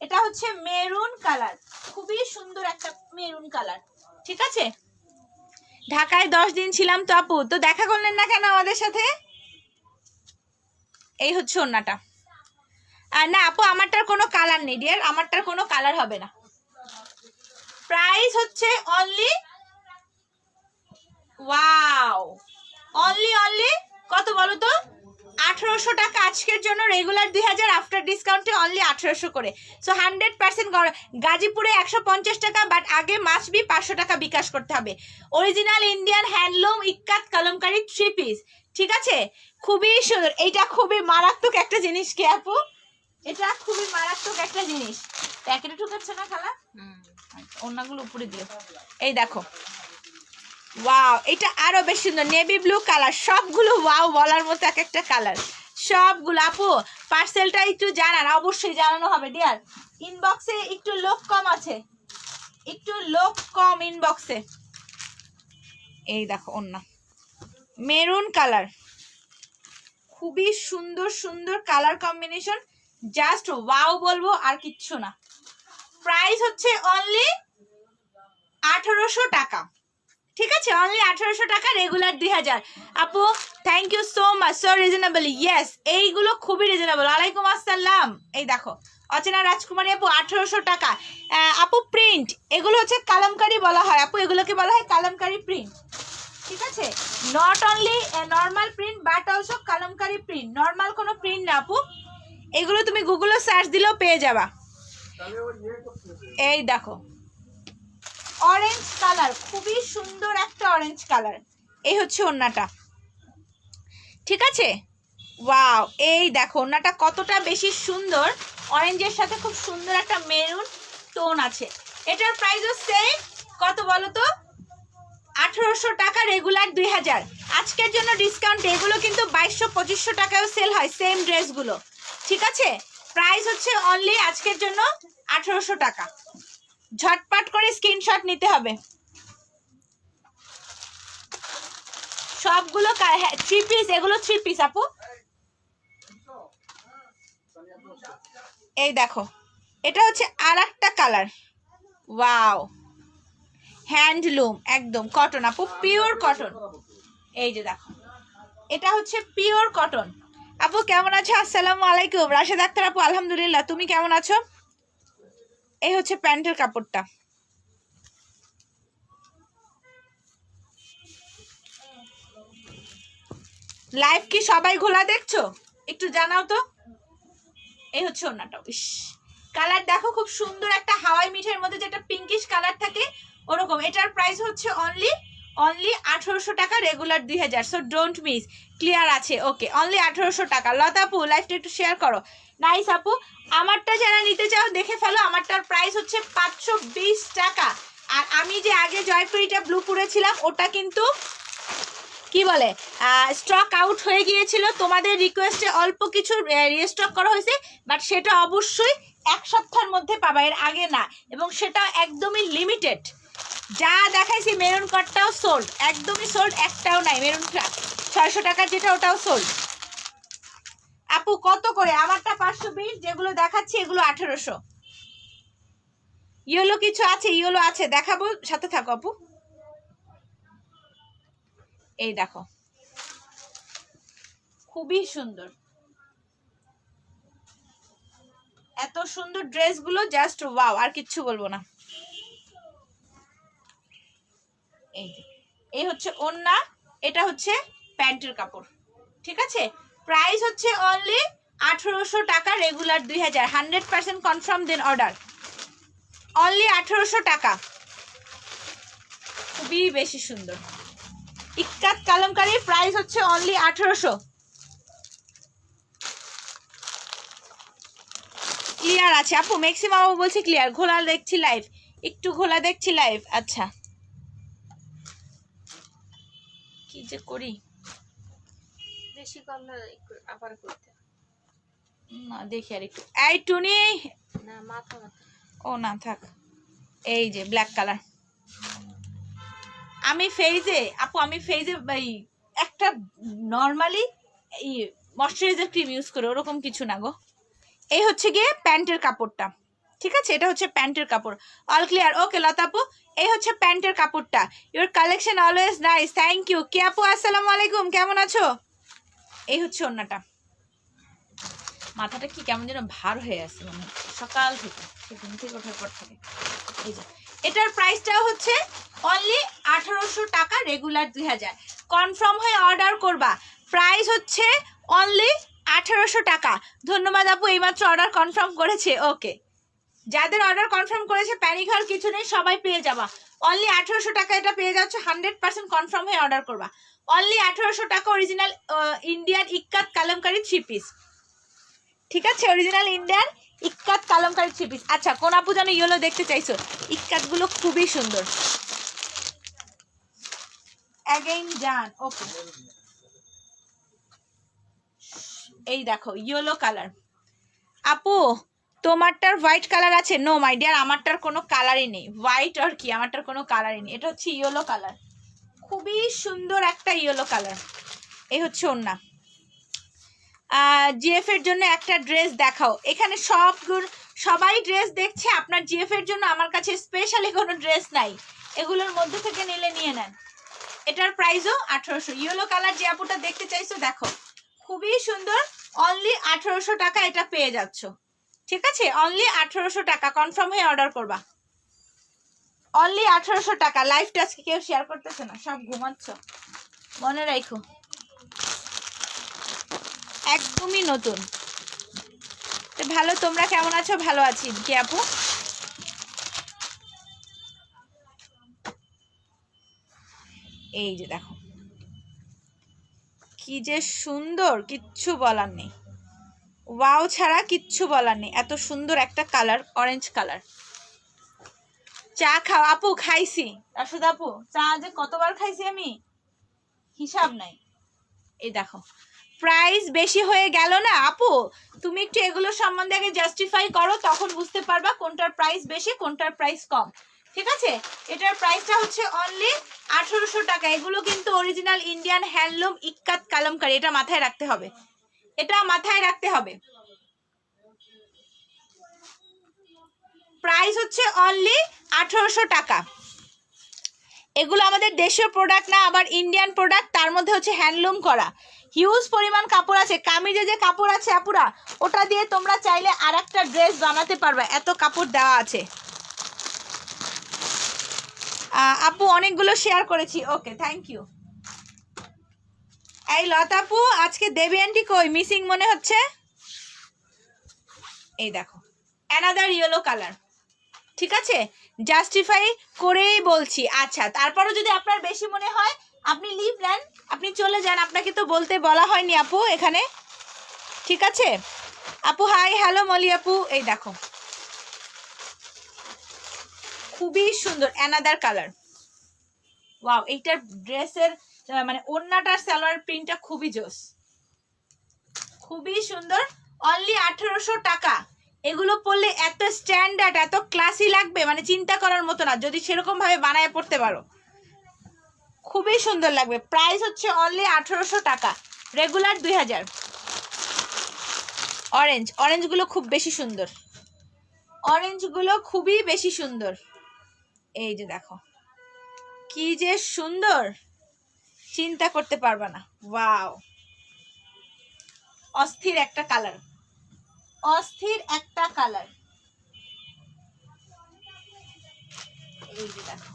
এটা হচ্ছে মেরুন কালার, খুবই সুন্দর একটা মেরুন কালার। ঠিক আছে, ঢাকায় 10 দিন ছিলাম তো আপু, তো দেখা করলেন না কেন আমাদের সাথে? এই হচ্ছে ওন্নাটা। আর না আপু, আমারটার কোনো কালার নেই ডিয়ার, আমারটার কোনো কালার হবে না। প্রাইস হচ্ছে অনলি, ওয়াও, অনলি কত বলো তো? 1800 টাকা আজকের জন্য, রেগুলার 2000, আফটার ডিসকাউন্টে অনলি 1800 করে। সো 100% গাজীপুরে 150 টাকা, বাট আগে মাস্ট বি 500 টাকা বিকাশ করতে হবে। অরিজিনাল ইন্ডিয়ান হ্যান্ডলুম ইক্কাত কালামকারী 3 পিস, ঠিক আছে, খুবই সুন্দর। এইটা খুবই মারাত্মক একটা জিনিস কি আপু, এটা খুবই মারাত্মক একটা জিনিস। প্যাকেটে ঢুকাচ্ছে না খালা, অন্যগুলো উপরে দিও। এই দেখো, ওয়াও, এটা আরো বেশ সুন্দর, নেভি ব্লু কালার, সবগুলো ওয়াও বলার মতো এক একটা কালার, সবগুলো। আপু পার্সেলটা একটু জানান, অবশ্যই জানানো হবে ডিয়ার। ইনবক্সে একটু লোক কম আছে, একটু লোক কম ইনবক্সে। এই দেখো অন্য মেরুন কালার, খুবই সুন্দর সুন্দর কালার কম্বিনেশন, জাস্ট ওয়াও বলবো আর কিচ্ছু না। প্রাইস হচ্ছে অনলি 1800 টাকা, ঠিক আছে, অনলি 1800 টাকা, রেগুলার 2000। আপু thank you so much, so reasonable. Yes, এইগুলো খুবই রিজনেবল। ওয়ালাইকুম আসসালাম। এই দেখো অচেনা রাজকুমারী আপু 1800 টাকা। আপু প্রিন্ট, এগুলো হচ্ছে কালামকারী বলা হয় আপু, এগুলোকে বলা হয় কালামকারী প্রিন্ট, ঠিক আছে, not only normal print but also Kalamkari print, normal কোনো প্রিন্ট না আপু। এগুলো তুমি গুগলে সার্চ দিলেও পেয়ে যাবা। এই দেখো অরেঞ্জ কালার, খুবই সুন্দর একটা অরেঞ্জ কালার, এই হচ্ছে ওন্নাটা, ঠিক আছে। ওয়াও, এই দেখো ওন্নাটা কতটা বেশি সুন্দর, অরেঞ্জের সাথে খুব সুন্দর একটা মেরুন টোন আছে। এটার প্রাইসও সেম, কত বলো তো? 1800 টাকা, রেগুলার 2000। আজকের জন্য ডিসকাউন্ট, এগুলো কিন্তু 2200-2500 টাকায়ও সেল হয় সেম ড্রেসগুলো, ঠিক আছে। প্রাইস হচ্ছে অনলি আজকের জন্য 1800 টাকা। ঝটপট করে স্ক্রিনশট নিতে হবে। সবগুলো 3 পিস, এগুলো 3 পিস আপু। এই দেখো এটা হচ্ছে আরেকটা কালার, ওয়াও, হ্যান্ডলুম একদম কটন আপু, পিওর কটন। এই যে দেখো এটা হচ্ছে পিওর কটন। আপু কেমন আছো? আসসালামু আলাইকুম। রাশেদ আক্তার আপু আলহামদুলিল্লাহ, তুমি কেমন আছো? এই হচ্ছে প্যান্টের কাপড়টা, লাইভ কি সবাই ঘোলা দেখছো? একটু জানাও তো। এই হচ্ছে ওন্নাটা, ইস কালার দেখো, খুব সুন্দর একটা হাওয়াই মিঠের মধ্যে যেটা পিঙ্কিশ কালার থাকে ওরকম। এটার প্রাইস হচ্ছে অনলি 1800 টাকা, regular 2000। So don't miss, clear আছে? ওকে, অনলি 1800 টাকা। লতা আপু লাইভটা একটু শেয়ার করো। নাইস আপু, আমারটা যারা নিতে চাও দেখে ফেলো, আমারটার প্রাইস হচ্ছে 520 টাকা। আর আমি যে আগে জয়পুরিটা ব্লু পরেছিলাম ওটা কিন্তু কি বলে স্টক আউট হয়ে গিয়েছিল, তোমাদের রিকোয়েস্টে অল্প কিছু রিস্টক করা হয়েছে, বাট সেটা অবশ্যই 1 সপ্তাহের মধ্যে পাবা, এর আগে না, এবং সেটা একদমই লিমিটেড। যা দেখাইছি মেরুন কাটটাও সোল্ড, একদমই সোল্ড, একটাও নাই। মেরুন কাট 600 টাকার যেটা ওটাও সোল্ড। আপু কত করে? আমারটা 520, যেগুলো দেখাচ্ছি এগুলো 1800। ইয়েলো কিছু আছে, ইয়েলো আছে, দেখাবো, সাথে থাকো আপু। এই দেখো, খুবই সুন্দর, এত সুন্দর ড্রেসগুলো, জাস্ট ওয়াও, আর কিচ্ছু বলবো না। এই হচ্ছে ওড়না, এটা হচ্ছে প্যান্টের কাপড়, ঠিক আছে? প্রাইস হচ্ছে অনলি 1800 টাকা, রেগুলার 2000, 100% কনফার্ম, দেন অর্ডার। অনলি 1800 টাকা, খুবই বেশি সুন্দর। ইক্কাত কালামকারীর প্রাইস হচ্ছে অনলি 1800। ক্লিয়ার আছে আপু? ম্যাক্সিমাম আপু বলছি ক্লিয়ার। ঘোলা দেখছি লাইভ, একটু ঘোলা দেখছি লাইভ। আচ্ছা, কি যে করি, বেশি কম না, আবার করতে না দেখি আর একটু। এই টুনি, না মাথা মাথা, ও না থাক। এই যে ব্ল্যাক কালার, আমি ফেজে আপু, আমি ফেজে একটা নর্মালি এই ময়শ্চারাইজার ক্রিম ইউজ করি, ওরকম কিছু না গো। এই হচ্ছে গিয়ে প্যান্টের কাপড়টা, ঠিক আছে? এটা হচ্ছে প্যান্টের কাপড়। All clear? ওকে লতাপু, এই হচ্ছে প্যান্টের কাপড়টা। Your collection always nice, thank you. কে আপু আসসালামু আলাইকুম, কেমন আছো? এই হচ্ছে ওড়নাটা। মাথাটা কি কেমন যেন ভার হয়ে আছে, মানে সকাল থেকে, ঘুম থেকে ওঠার পর থেকে। এই যে এটার প্রাইসটাও হচ্ছে অনলি 1800 টাকা, রেগুলার 2000। কনফার্ম হয়ে অর্ডার করবা, প্রাইস হচ্ছে অনলি 1800 টাকা। ধন্যবাদ আপু, এইমাত্র অর্ডার কনফার্ম করেছে। ওকে, যাদের অর্ডার কনফার্ম করেছে প্যানিক হওয়ার কিছু নেই, সবাই পেয়ে যাবা। অনলি 1800 টাকা এটা পেয়ে যাচ্ছে, 100% কনফার্ম হয়ে অর্ডার করবা। অনলি 1800 টাকা, অরিজিনাল ইন্ডিয়ান ইক্কাত কালামকারী 3 পিস, ঠিক আছে? অরিজিনাল ইন্ডিয়ান ইক্কাত কালামকারী 3 পিস। আচ্ছা, কোন আপু জানো ইয়েলো দেখতে চাইছো? ইক্কাত গুলো খুবই সুন্দর। অ্যাগেইন জান, ওকে। এই দেখো ইয়েলো কালার। আপু তোমারটার হোয়াইট কালার আছে? নো মাই ডিয়ার, আমারটার কোনো কালারই নেই, হোয়াইট আর কি, আমারটার কোনো কালারই নেই। এটা হচ্ছে ইয়েলো কালার, খুবই সুন্দর একটা ইয়েলো কালার। এই হচ্ছে ওড়না। জিএফ এর জন্য একটা ড্রেস দেখাও। এখানে সবাই ড্রেস দেখছে, আপনার জিএফ এর জন্য আমার কাছে স্পেশালি কোনো ড্রেস নাই, এগুলোর মধ্যে থেকে নিলে নিয়ে নেন। এটার প্রাইসও 1800। ইয়েলো কালার যে আপুটা দেখতে চাইছো দেখো, খুবই সুন্দর, অনলি 1800 টাকা এটা পেয়ে যাচ্ছ, ঠিক আছে? অনলি 1800 টাকা, কনফার্ম হয়ে অর্ডার করবা। অনলি 1800 টাকা। লাইভটা আজকে কেউ শেয়ার করতেছে না, সব ঘুমাচ্ছ, মনে রাখো, একদমই নতুন। তো ভালো, তোমরা কেমন আছো? ভালো আছি কি আপু? এই যে দেখো কি যে সুন্দর, কিচ্ছু বলার নেই, ওয়াও ছাড়া কিচ্ছু বলার নেই। এত সুন্দর একটা কালার, অরেঞ্জ কালার। চা খাও আপু? খাইছি রাশুদ আপু, চা যে কতবার খাইছি আমি হিসাব নাই। এই দেখো, প্রাইস বেশি হয়ে গেল না আপু? তুমি একটু এগুলো সম্বন্ধে আগে জাস্টিফাই করো, তখন বুঝতে পারবা কোনটার প্রাইস বেশি কোনটার প্রাইস কম, ঠিক আছে? এটার প্রাইসটা হচ্ছে অনলি 1800 টাকা। এগুলো কিন্তু অরিজিনাল ইন্ডিয়ান হ্যান্ডলুম ইক্কাত কালামকারী, এটা মাথায় রাখতে হবে, এটা মাথায় রাখতে হবে। প্রাইস হচ্ছে অনলি 1800 টাকা। এগুলো আমাদের দেশীয় প্রোডাক্ট না, আবার ইন্ডিয়ান প্রোডাক্ট, তার মধ্যে হচ্ছে হ্যান্ডলুম করা, হিউজ পরিমাণ কাপড় আছে। কামিজে যে কাপড় আছে আপুরা, ওটা দিয়ে তোমরা চাইলে আর একটা ড্রেস বানাতে পারবে, এত কাপড় দেওয়া আছে। আপু অনেকগুলো শেয়ার করেছি, ওকে থ্যাংক ইউ। এই লতাপু, আজকে দেবী আন্টি কই, মিসিং মনে হচ্ছে। এই দেখো অ্যানাদার ইয়েলো কালার, ঠিক আছে? জাস্টিফাই করেই বলছি। আচ্ছা, তারপরও যদি আপনার বেশি মনে হয় আপনি লিভ নেন, আপনি চলে যান, আপনাকে তো বলতে বলা হয়নি আপু এখানে, ঠিক আছে? আপু হাই, হ্যালো মলি আপু। এই দেখো খুবই সুন্দর অ্যানাদার কালার, ওয়াও। এইটার ড্রেসের মানে ওড়নাটার সালোয়ার প্রিন্টটা খুবই জোস, খুবই সুন্দর। অনলি 1800 টাকা। এগুলো পরলে এত স্ট্যান্ডার্ড, এত ক্লাসি লাগবে, মানে চিন্তা করার মতো না, যদি সেরকম ভাবে বানায় পড়তে পারো খুবই সুন্দর লাগবে। প্রাইস হচ্ছে অনলি 1800 টাকা, রেগুলার 2000। অরেঞ্জ, অরেঞ্জগুলো খুব বেশি সুন্দর, অরেঞ্জগুলো খুবই বেশি সুন্দর। এই যে দেখো কি যে সুন্দর, চিন্তা করতে পারবা না। ওয়াও, অস্থির একটা কালার, অস্থির একটা কালার। এই যে দেখো,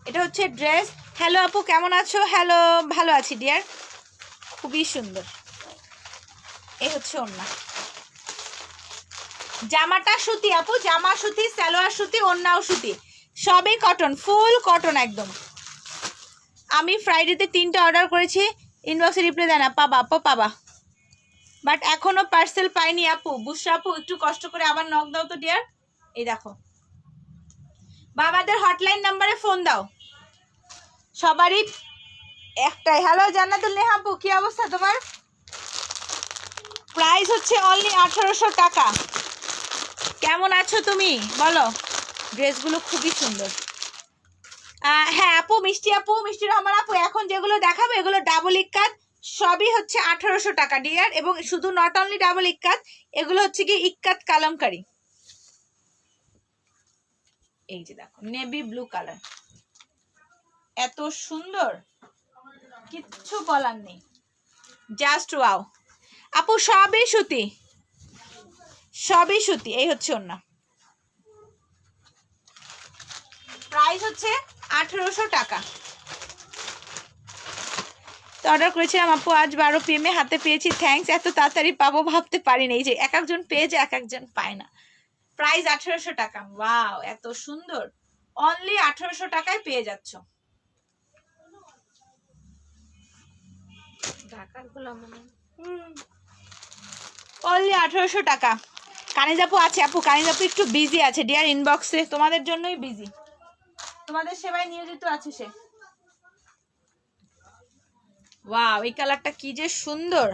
এটা হচ্ছে ড্রেস। হ্যালো আপু কেমন আছো? হ্যালো, ভালো আছি ডিয়ার, খুবই সুন্দর। এই হচ্ছে ওড়না, জামাটা সুতি আপু, জামা সুতি, সালোয়ার সুতি, ওড়নাও সুতি, সবই কটন, ফুল কটন একদম। আমি ফ্রাইডেতে 3টা অর্ডার করেছি, ইনবক্সে রিপ্লাই দেয় না। পাবা আপু, পাবা, বাট এখনো পার্সেল পাইনি আপু। বুসরা আপু একটু কষ্ট করে আবার নক দাও তো ডিয়ার। এই দেখো, বাবাদের হটলাইন নাম্বারে ফোন দাও, সবারই একটাই। হ্যালো জান্নাতুল নেহা আপু, কি অবস্থা তোমার? প্রাইস হচ্ছে অনলি 1800 টাকা। কেমন আছো তুমি বলো? ড্রেসগুলো খুবই সুন্দর। হ্যাঁ আপু, মিষ্টি আপু, মিষ্টি রহমান আপু, এখন যেগুলো দেখাবো এগুলো ডাবল ইক্কাত, সবই হচ্ছে 1800 টাকা ডিয়ার। এবং শুধু নট অনলি ডাবল ইক্কাত, এগুলো হচ্ছে কি ইক্কাত কালামকারী। এই যে দেখো নেভি ব্লু কালার, এত সুন্দর, কিচ্ছু বলার নেই, জাস্ট ওয়াও। আপু সবই সুতি, সবই সুতি। এই হচ্ছে ওড়না, প্রাইস হচ্ছে 1800 টাকা। তো অর্ডার করেছিলাম আপু আজ 12 PM হাতে পেয়েছি, থ্যাঙ্কস। এত তাড়াতাড়ি পাবো ভাবতে পারিনি, এই যে এক একজন পেয়ে যায়, এক একজন পায় না। প্রাইস 1800 টাকা। ওয়াও, এত সুন্দর, অনলি 1800 টাকায় পেয়ে যাচ্ছ। ঢাকার গুলো মনে অনলি 1800 টাকা। কানিজ আপু আছে আপু, কানিজ আপু একটু বিজি আছে ডিয়ার, ইনবক্সে তোমাদের জন্যই বিজি, তোমাদের সেবায় নিয়োজিত আছে সে। ওয়াও, এই কালারটা কি যে সুন্দর,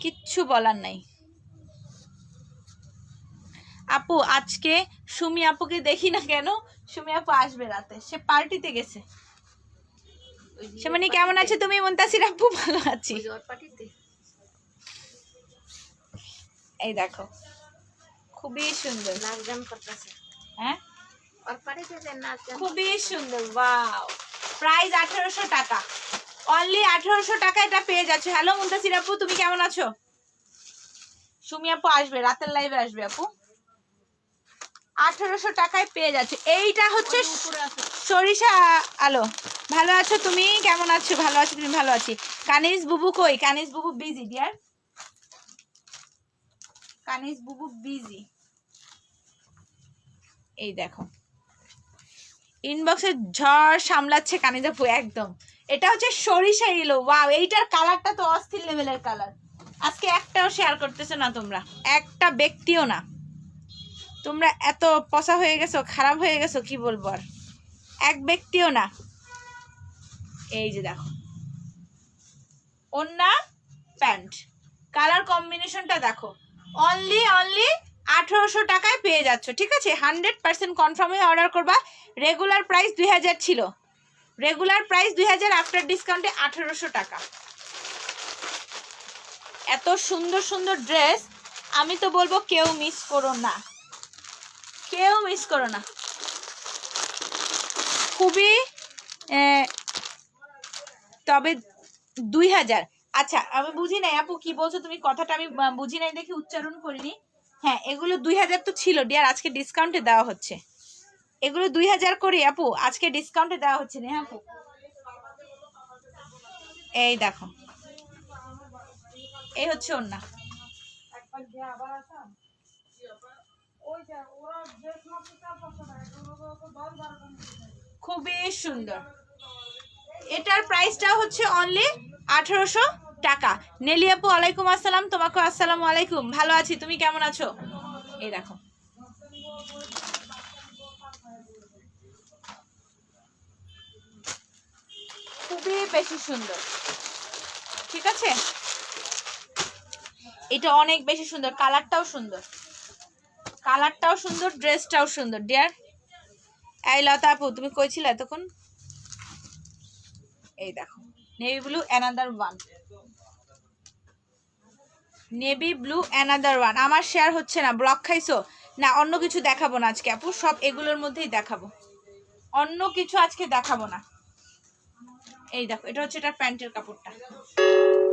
কিচ্ছু বলার নাই। আপু আজকে সুমি আপুকে দেখি না কেন? সুমি আপু আসবে রাতে, সে পার্টিতে গেছে। সেমানি কেমন আছে তুমি? মুনতাসির আপু ভালো আছি। এই দেখো খুবই সুন্দর, নাচ গান করতেছে। হ্যাঁ ওর পার্টিতে যে নাচ গান খুবই সুন্দর। ওয়াও, প্রাইস 1800 টাকা, অনলি 1800 টাকা এটা পেয়ে যাচ্ছে। হ্যালো মুনতাসির আপু, তুমি কেমন আছো? সুমি আপু আসবে, রাতের লাইভে আসবে আপু। 1800 টাকায় পেয়ে যাচ্ছে। এইটা হচ্ছে সরিষা আলো। ভালো আছো তুমি? কেমন আছো? ভালো আছি, তুমি? ভালো আছি। কানিজ বুবু কই? কানিজ বুবু বিজি ডিয়ার, কানিজ বুবু বিজি। এই দেখো ইনবক্সে ঝড় সামলাচ্ছে কানিজ আপু একদম। এটা হচ্ছে সরিষা ইলো। ওয়াও, এইটার কালারটা তো অস্থির লেভেলের কালার। আজকে একটাও শেয়ার করতেছো না তোমরা, একটা ব্যক্তিও না। তোমরা এত পচা হয়ে গেছো, খারাপ হয়ে গেছো, কি বলবো আর, এক ব্যক্তিও না। এই যে দেখো ওন্না প্যান্ট, কালার কম্বিনেশনটা দেখো, অনলি 1800 টাকায় পেয়ে যাচ্ছ। ঠিক আছে, 100% কনফার্ম হয়ে অর্ডার করবা। রেগুলার প্রাইস 2000 ছিল, রেগুলার প্রাইস 2000, আফটার ডিসকাউন্টে 1800 টাকা। এত সুন্দর সুন্দর ড্রেস, আমি তো বলবো কেউ মিস করো না, কেউ মিস করো না। খুবই তবে 2000। আচ্ছা আমি বুঝি নাই আপু কি বলছো তুমি, কথাটা আমি বুঝি নাই দেখি উচ্চারণ করিনি। হ্যাঁ এগুলো 2000 তো ছিল ডিয়ার, আজকে ডিসকাউন্টে দেওয়া হচ্ছে। এগুলো 2000 করি আপু, আজকে ডিসকাউন্টে দেওয়া হচ্ছে না আপু। এই দেখো, এই হচ্ছে ওন্না, খুবই সুন্দর। এটার প্রাইসটা হচ্ছে অনলি 1800 টাকা। নেলি আপু ওয়ালাইকুম আসসালাম, তোমাকে আসসালামু আলাইকুম। ভালো আছি, তুমি কেমন আছো? এই দেখো খুবই বেশি সুন্দর, ঠিক আছে? এটা অনেক বেশি সুন্দর, কালারটাও সুন্দর, কালারটাও সুন্দর, ড্রেসটাও সুন্দর। ডিয়ার এই লতা আপু তুমি কইছিলে তখন, এই দেখো navy blue another one, navy blue another one. আমার শেয়ার হচ্ছে না, ব্লক খাইছো না? অন্য কিছু দেখাবো না আজকে আপু, সব এগুলোর মধ্যেই দেখাবো, অন্য কিছু আজকে দেখাবো না। এই দেখো এটা হচ্ছে এটার প্যান্টের কাপড়টা,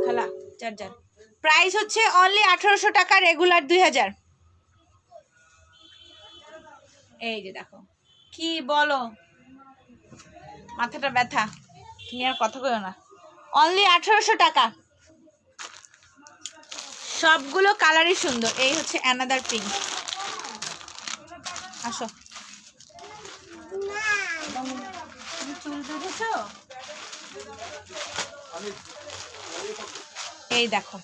খালা চার্জার। প্রাইস হচ্ছে অনলি 1800 টাকা, রেগুলার 2000। এই যে দেখো, কি বলো, মাথাটা ব্যথা, তুমি আর কথা কইও না। অনলি 1800 টাকা, সবগুলো কালারই সুন্দর। এই হচ্ছে অ্যানাদার পিঙ্ক, আসো। তুমি চুল বেঁধেছো? এই দেখো,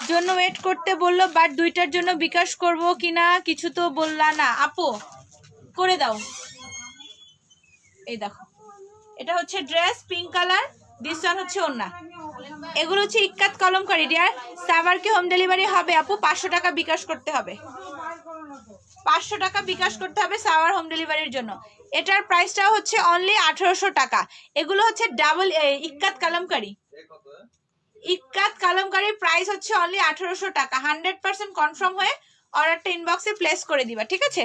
জন্য ওয়েট করতে বললো, বাট দুইটার জন্য বিকাশ করব কিনা কিছু তো বললা না আপু, করে দাও। এই দেখো এটা হচ্ছে dress pink colour, this one হচ্ছে ওন্না। এগুলো হচ্ছে ইক্কাত কলমকারী ডিয়ার। সাভারকে হোম ডেলিভারি হবে আপু, 500 টাকা বিকাশ করতে হবে, 500 টাকা বিকাশ করতে হবে সাভার হোম ডেলিভারির জন্য। এটার প্রাইসটাও হচ্ছে অনলি 1800 টাকা। এগুলো হচ্ছে ডাবল ইক্কাত কালামকারী, ইক্কাত কালামকারী, প্রাইস হচ্ছে অনলি 1800 টাকা। 100% কনফার্ম হয়ে অর্ডারটা ইনবক্সে প্লেস করে দিবা, ঠিক আছে?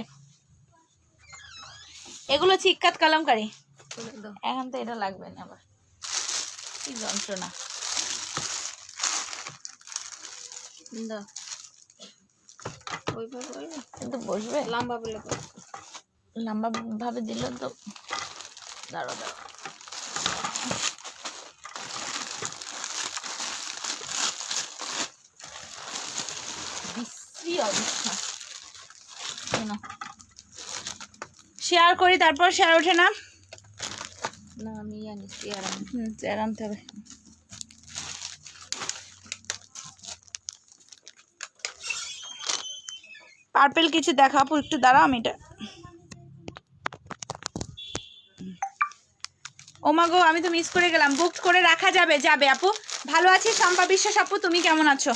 এগুলো হচ্ছে ইক্কাত কালামকারী। এখন তো এটা লাগবে না, আবার কি যন্ত্রণা। কিন্তু বসবে লম্বা বলে লম্বা ভাবে দিল তো, দাঁড়ো দাঁড়ো। বিশ্রী অবস্থা, শেয়ার করি তারপর শেয়ার ওঠে না। না আমি জানি চেয়ার চেয়ার আনতে হবে। পার্পেল কিছু দেখা আপু, একটু দাঁড়াও, আমি এটা, ওমা গো আমি তো মিস করে গেলাম। বুক করে রাখা যাবে? যাবে আপু। ভালো আছি শম্পা বিশ্বাস আপু, তুমি কেমন আছো?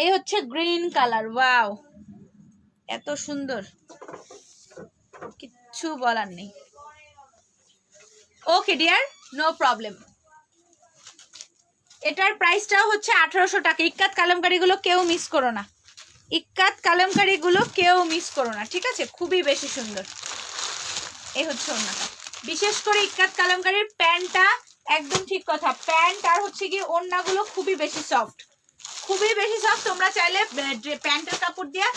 এই হচ্ছে গ্রিন কালার, ওয়াও এত সুন্দর, কিচ্ছু বলার নেই। Okay dear, no problem. এটার প্রাইসটাও হচ্ছে 1800 টাকা। ইক্কাত কালামকারীগুলো কেউ মিস করো না, ইক্কাত কালামকারীগুলো কেউ মিস করো না, ঠিক আছে? খুবই বেশি সুন্দর। এই হচ্ছে ওড়নাটা, বিশেষ করে ইক্কাত কালামকারীর প্যান্টটা একদম ঠিক কথা, প্যান্ট আর হচ্ছে কি ওড়নাগুলো খুবই বেশি সফট, খুবই বেশি সফট। তোমরা চাইলে প্যান্টের কাপড় দিয়ে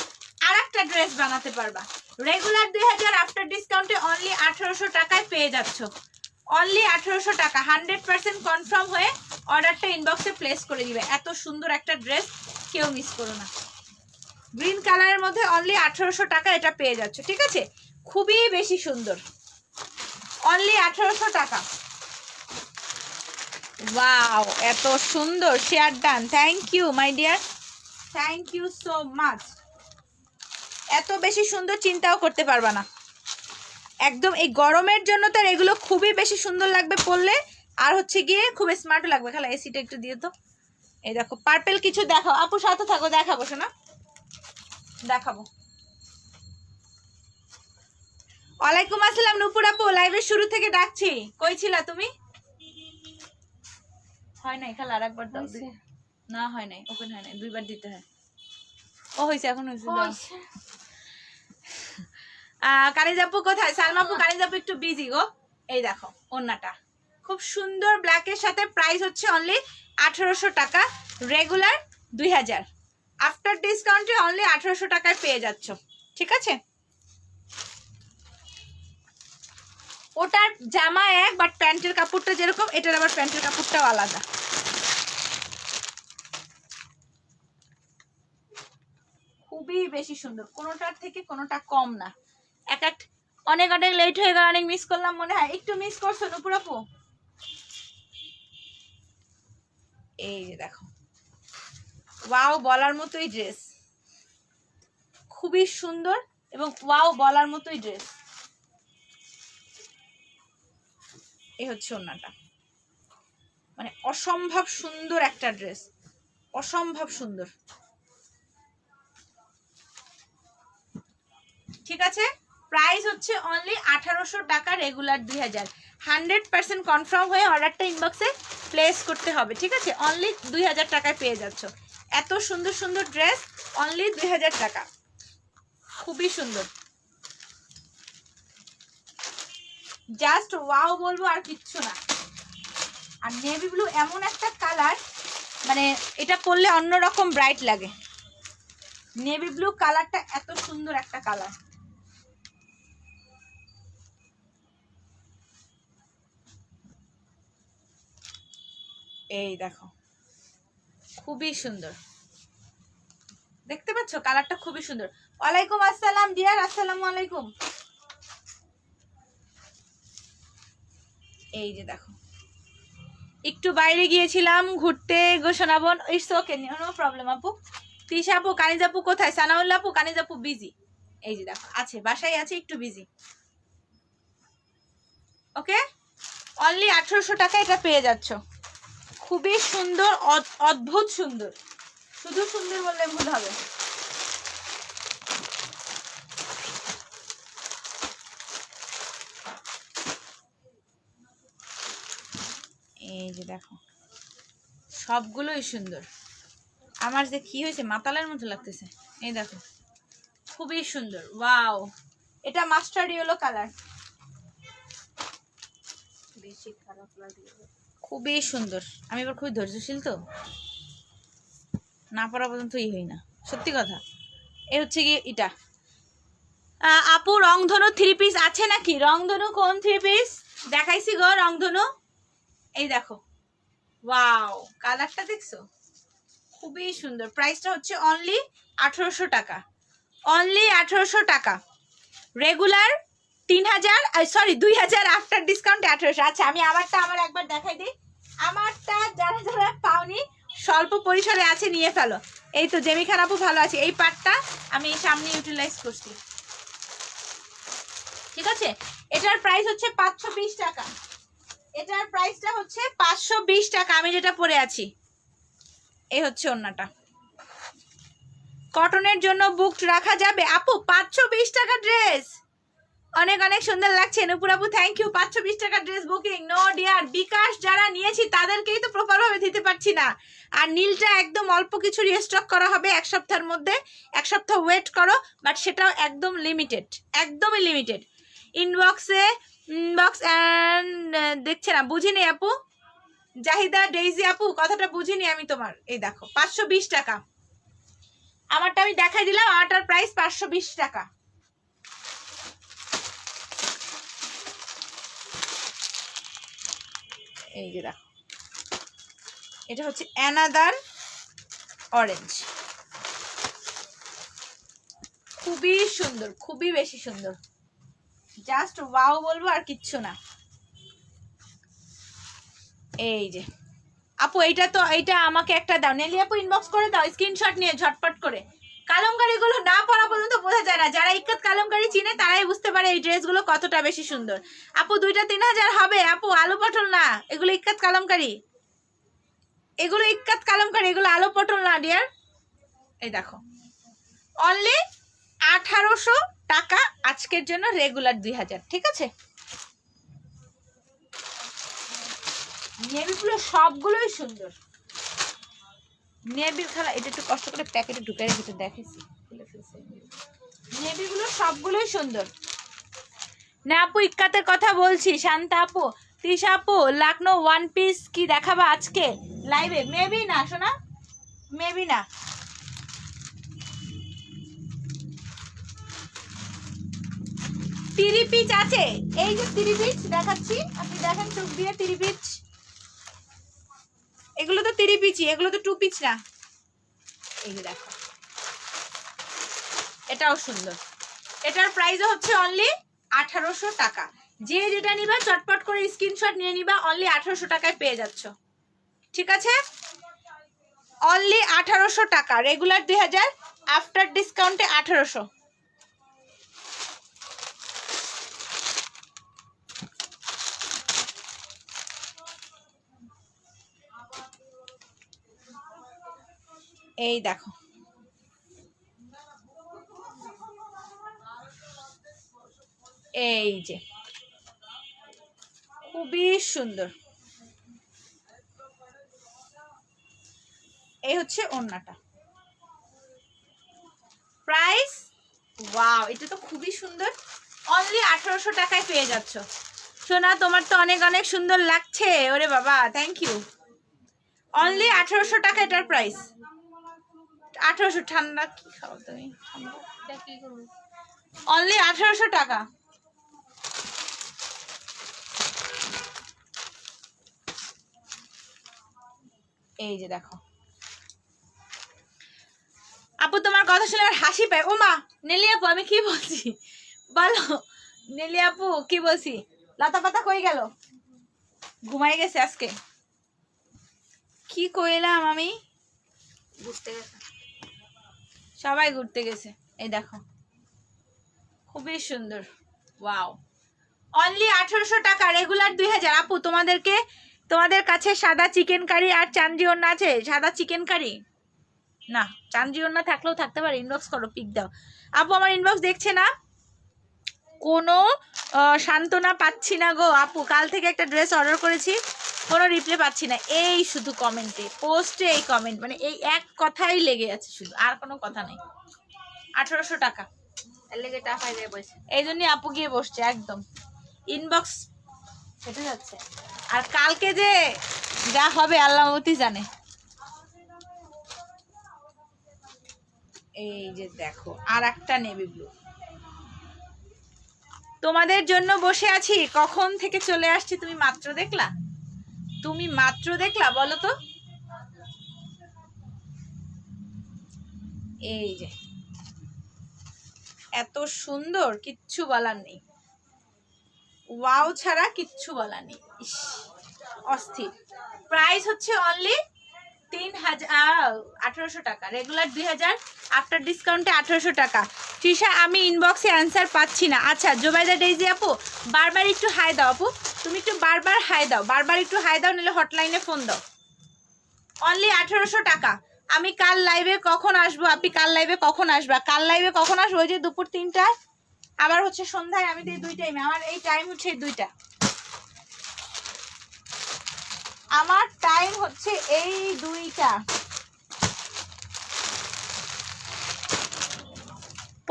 আর একটা ড্রেস বানাতে পারবা। রেগুলার 2000, আফটার ডিসকাউন্টে অনলি 1800 টাকায় পেয়ে যাচ্ছ, অনলি 1800 টাকা। 100% কনফার্ম হয়ে অর্ডারটা ইনবক্সে প্লেস করে দিবে। এত সুন্দর একটা ড্রেস কেউ মিস করো না। গ্রিন কালারের মধ্যে অনলি 1800 টাকা এটা পেয়ে যাচ্ছ, ঠিক আছে? খুবই বেশি সুন্দর, অনলি 1800 টাকা। ওয়াও এত সুন্দর, share done, thank you my dear, thank you so much. এত বেশি সুন্দর চিন্তাও করতে পারবা না, একদম এই গরমের জন্য তো এগুলো খুবই বেশি সুন্দর লাগবে পরলে, আর হচ্ছে গিয়ে খুব স্মার্ট লাগবে। খালা এসিটা একটু দিয়ে তো। এই দেখো পার্পেল কিছু দেখাও আপু, সাথে থাকো, দেখাবো শোনা, দেখাবো। ওয়ালাইকুম আসসালাম নুপুর আপু, লাইভের শুরু থেকে ডাকছি, কই ছিলা তুমি? হয় নাই খালা, আরেকবার দাও। না হয় নাই, ওপেন হয় নাই, দুইবার দিতে হয়। ও হইছে, এখন হইছে। কানিজাপু কোথায়? সালমাপু কানিজাপু একটু বিজি গো। এই দেখো ওন্নাটা খুব সুন্দর, ব্ল্যাকের সাথে। প্রাইস হচ্ছে অনলি 1800 টাকা, রেগুলার 2000, আফটার ডিসকাউন্টে অনলি 1800 টাকায় পেয়ে যাচ্ছ, ঠিক আছে? ওটার জামা এক, বাট প্যান্টের কাপড়টা যেরকম, এটার আবার প্যান্টের কাপড়টাও আলাদা। খুবই বেশি সুন্দর, কোনোটার থেকে কোনোটা কম না। অনেক অনেক লেট হয়ে গেল, অনেক মিস করলাম মনে হয়। একটু মিস করছো নুপুর আপু? এই যে দেখো, ওয়াও বলার মতোই ড্রেস, খুবই সুন্দর এবং ওয়াও বলার মতোই ড্রেস। এই হচ্ছে ওড়নাটা, মানে অসম্ভব সুন্দর একটা ড্রেস, অসম্ভব সুন্দর। ঠিক আছে, প্রাইস হচ্ছে অনলি 1800 টাকা, রেগুলার 2000। 100% কনফার্ম হয়ে অর্ডারটা ইনবক্সে প্লেস করতে হবে। ঠিক আছে, অনলি 2000 টাকায় পেয়ে যাচ্ছ এত সুন্দর সুন্দর ড্রেস, অনলি 2000 টাকা, খুবই সুন্দর, জাস্ট ওয়াও বলবো আর কিচ্ছু না। আর নেভি ব্লু এমন একটা কালার, মানে এটা পরলে অন্যরকম ব্রাইট লাগে। নেভি ব্লু কালারটা এত সুন্দর একটা কালার। এই দেখো, খুবই সুন্দর, দেখতে পাচ্ছ কালারটা খুবই সুন্দর। ওয়ালাইকুম আসসালাম ডিয়ার, আসসালামু আলাইকুম। এই যে দেখো, একটু বাইরে গিয়েছিলাম ঘুরতে গো শোনাবন, ইটস ওকে, নো প্রবলেম আপু। তিশা আপু, কানিজ আপু কোথায়? সানাউল্লাহ আপু, কানিজ আপু বিজি। এই যে দেখো, আছে বাসায় আছে, একটু বিজি। ওকে, অনলি 1800 টাকা এটা পেয়ে যাচ্ছ, খুবই সুন্দর, অদ্ভুত সুন্দর, শুধু সুন্দর বললে ভুল হবে। এই যে দেখো, সবগুলোই সুন্দর। আমার যে কি হয়েছে, মাতালের মতো লাগতেছে। এই দেখো, খুবই সুন্দর, ওয়াও। এটা মাস্টার্ড ইয়েলো কালার, বেশি খারাপ লাগে, খুবই সুন্দর। আমি এবার খুবই ধৈর্যশীল, তো না পড়া পর্যন্ত হই না, সত্যি কথা। এ হচ্ছে কি এটা, আপু রংধনু 3 পিস আছে নাকি? রংধনু কোন 3 পিস দেখাইছি গো? রংধনু এই দেখো, ওয়াও, কালারটা দেখছো, খুবই সুন্দর। প্রাইসটা হচ্ছে অনলি 1800 টাকা, অনলি 1800 টাকা, রেগুলার 3000, সরি 2000, আফটার ডিসকাউন্ট 1800। আচ্ছা, আমি আমারটা একবার দেখাই দিই। আমারটা যারা যারা পাওনি, স্বল্প পরিসরে আছে, নিয়ে ফেলো। এই তো জেমি খান আপু ভালো আছে, এই পার্টটা আমি সামনে ইউটিলাইজ করছি। ঠিক আছে, এটার প্রাইস হচ্ছে 520 টাকা, এটার প্রাইসটা হচ্ছে 520 টাকা, আমি যেটা পরে আছি। এই হচ্ছে ওড়নাটা, কটনের জন্য বুকড রাখা যাবে আপু। 520 টাকা ড্রেস, অনেক অনেক সুন্দর লাগছে। নুপুর আপু থ্যাংক ইউ। 520 টাকা dress booking, no dear. BKash যারা নিয়েছি তাদেরকেই তো প্রপার ভাবে দিতে পারছি না। আর নীলটা একদম অল্প কিছু রিস্টক করা হবে 1 সপ্তাহের মধ্যে, 1 সপ্তাহ ওয়েট করো, বাট সেটাও একদম লিমিটেড, একদমই লিমিটেড। ইনবক্স অ্যান্ড দেখছে না, বুঝিনি আপু। জাহিদা ডেইজি আপু, কথাটা বুঝিনি আমি তোমার। এই দেখো 520 টাকা, আমারটা আমি দেখাই দিলাম, আমারটার প্রাইস 520 টাকা। এই যে দেখো, এটা হচ্ছে অ্যানাদার অরেঞ্জ, খুবই সুন্দর, খুবই বেশি সুন্দর, জাস্ট ওয়াও বলবো আর কিচ্ছু না। এই যে আপু, এইটা আমাকে একটা দাও, নেলি আপু ইনবক্স করে দাও, স্ক্রিনশট নিয়ে ঝটপট করে। কালামকারী গুলো না পরা পর্যন্ত বোঝা যায় না, যারা ইক্কাত কালামকারী চিনে তারাই বুঝতে পারে এই ড্রেসগুলো কতটা বেশি সুন্দর। আপু 2টা 3000 হবে আপু, আলু পটল না, এগুলো ইক্কাত কালামকারী, এগুলো ইক্কাত কালামকারী, এগুলো আলু পটল না ডিয়ার। এই দেখো, অনলি 1800 টাকা আজকের জন্য, রেগুলার 2000। ঠিক আছে, নেভিগুলো সবগুলোই সুন্দর। নেভির খেলা, এটা একটু কষ্ট করে প্যাকেটে ঢুকাই রেখেছে, দেখেছি নেভিগুলো সবগুলোই সুন্দর। না আপু, ইক্কাতের কথা বলছি, শান্তা আপু, তৃষা আপু, লাকনো 1 পিস কি দেখাবা আজকে লাইভে? মেবি না শোনা, মেবি না। তিরি পিচ আছে, এই যে তিরি পিচ দেখাচ্ছি, আপনি দেখেন চোখ দিয়ে, তিরি পিচ। এগুলো তো তিরি পিচই, এগুলো তো 2 পিচ না। এই যে দেখো, এটাও সুন্দর, এটার প্রাইস হচ্ছে অনলি 1800 টাকা। যে যেটা নিবা চটপট করে স্ক্রিনশট নিয়ে নিবা, অনলি 1800 টাকায় পেয়ে যাচ্ছ। ঠিক আছে, অনলি 1800 টাকা, রেগুলার 2000, আফটার ডিসকাউন্টে 1800। এই দেখো, এই যে খুবই সুন্দর। এই হচ্ছে ওড়নাটা, প্রাইস ওয়াও, এটা তো খুবই সুন্দর। অনলি 1800 টাকায় পেয়ে যাচ্ছ। সোনা তোমার তো অনেক অনেক সুন্দর লাগছে, ওরে বাবা, থ্যাংক ইউ। অনলি 1800 টাকা এটার প্রাইস। 1800। ঠান্ডা কি খাও তুমি? অনলি 1800 টাকা। এই যে দেখো আপু, তোমার কথা শুনে আমার হাসি পায়। ও মা, নেলি আপু আমি কি বলছি বলো, নেলি আপু কি বলছি? লতা পাতা কই গেল? ঘুমাই গেছে আজকে? কি কইলাম আমি? ঘুরতে গেছে। সবাই ঘুরতে গেছে। এই দেখো খুবই সুন্দর, ওয়াও। অনলি 1800 টাকা, রেগুলার 2000। আপু তোমাদের কাছে সাদা চিকেন কারি আর চান্দি ওড়না আছে? সাদা চিকেন কারি না, চান্দি ওড়না থাকলেও থাকতে পারে। ইনবক্স করো, পিক দাও। আপু আমার ইনবক্স দেখছে না, কোনো সান্ত্বনা পাচ্ছি না গো আপু। কাল থেকে একটা ড্রেস অর্ডার করেছি, কোনো রিপ্লাই পাচ্ছি না। এই শুধু কমেন্টে, পোস্টে এই কমেন্ট, মানে এই এক কথাই লেগে আছে শুধু, আর কোনো কথা নেই। 1800 টাকা, এর লেগে টাকায় যায় বসে। এই জন্যই আপু গিয়ে বসছে। একদম ইনবক্স ফেটে যাচ্ছে। আর কালকে যে যা হবে আল্লাহ মতি জানে। এই যে দেখো আর একটা নেভি ব্লু, তোমাদের জন্য বসে আছি, কখন থেকে চলে আসছি তুমি মাত্র দেখলা? তুমি মাত্র দেখলা বলো তো? এই যে এত সুন্দর, কিচ্ছু বলার নেই। ওয়াও ছাড়া কিচ্ছু বলার নেই। ইস, অস্থির। প্রাইস হচ্ছে অনলি 1800 টাকা, রেগুলার 2000, আফটার ডিসকাউন্টে 1800 টাকা। তৃষা আমি ইনবক্সে অ্যান্সার পাচ্ছি না। আচ্ছা জোবাইদা ডেইজি আপু, বারবার একটু হাই দাও আপু, তুমি একটু বারবার হাই দাও, বারবার একটু হাই দাও, নাহলে হটলাইনে ফোন দাও। অনলি 1800 টাকা। আমি কাল লাইভে কখন আসবো? আপনি কাল লাইভে কখন আসবা? কাল লাইভে কখন আসবো? ওই যে দুপুর 3টায়, আবার হচ্ছে সন্ধ্যায়। আমি তো এই 2 টাইমে, আমার এই টাইম হচ্ছে এই 2টা, আমার টাইম হচ্ছে এই 2টা।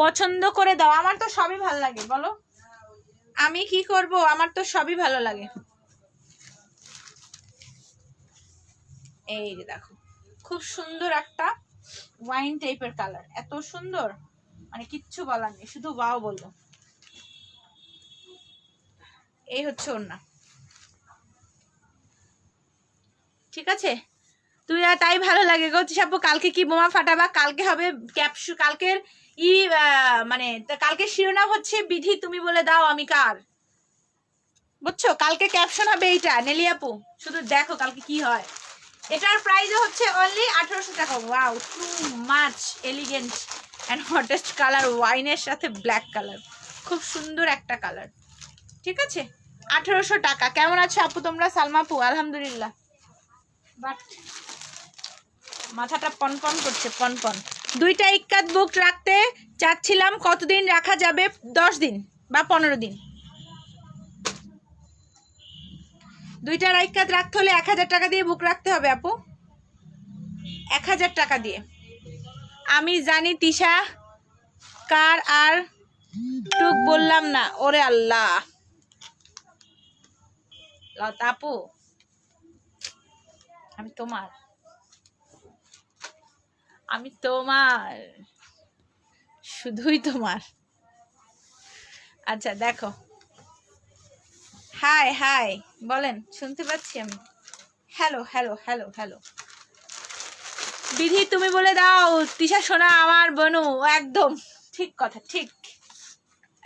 পছন্দ করে দাও, আমার তো সবই ভালো লাগে, বলো আমি কি করব? আমার তো সবই ভালো লাগে। এই যে দেখো খুব সুন্দর একটা ওয়াইন টাইপের কালার, এত সুন্দর, মানে কিচ্ছু বলার নেই, শুধু ওয়াও বলবো। এই হচ্ছে ওড়না, ঠিক আছে? তুই আর তাই ভালো লাগে গো তিশাপু। কালকে কি বোমা ফাটাবা? কালকে হবে কালকের মানে কালকে শিরোনাম হচ্ছে বিধি তুমি বলে দাও আমি কার, বুঝছো? কালকে ক্যাপশন হবে এইটা নেলি আপু, শুধু দেখো কালকে কি হয়। এটার প্রাইস হচ্ছে অনলি 1800 টাকা। Wow, too much elegant and hottest colour, ওয়াইনের সাথে ব্ল্যাক কালার, খুব সুন্দর একটা কালার, ঠিক আছে? 1800 টাকা। কেমন আছো আপু তোমরা? সালমাপু আলহামদুলিল্লাহ, বাট মাথাটা পনপন করছে, পনপন। 2টা ইক্কাত বুক রাখতে চাচ্ছিলাম, কতদিন রাখা যাবে? 10 দিন বা 15 দিন। 2টা ইক্কাত রাখতে হলে 1000 টাকা দিয়ে বুক রাখতে হবে আপু, 1000 টাকা দিয়ে। আমি জানি তিশা কার, আর টুক বললাম না। ওরে আল্লাহ, লতা আপু আমি তোমার, আমি তোমার, শুধুই তোমার। আচ্ছা দেখো, হাই হাই বলেন, শুনতে পাচ্ছি আমি। Hello hello hello hello. বিধি তুমি বলে দাও তিশা সোনা আমার বনু, একদম ঠিক কথা, ঠিক।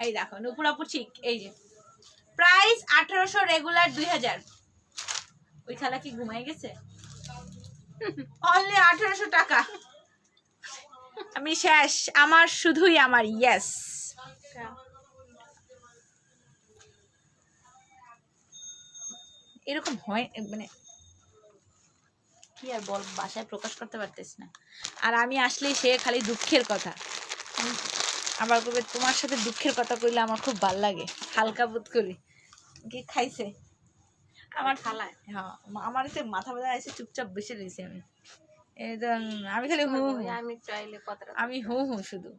এই দেখো নুপুরাপু ঠিক। এই যে প্রাইস 1800, রেগুলার 2000। ওই খালা কি ঘুমাই গেছে? অনলি 1800 টাকা। আমি শেষ, আমার শুধুই আমার, ইয়েস। এরকম হয় মানে কি আর বল, বাসায় প্রকাশ করতে পারতেছ না। আর আমি আসলেই সে খালি দুঃখের কথা, আবার কবে তোমার সাথে দুঃখের কথা কইলে আমার খুব ভাল লাগে, হালকা বোধ করি। কি খাইছে আমার খালায়? হ্যাঁ, আমার তো মাথা ব্যথা আছে, চুপচাপ বসে রয়েছি আমি। আমি খালি হু হু, আমি চাইলে কথাটা আমি হু হু, শুধু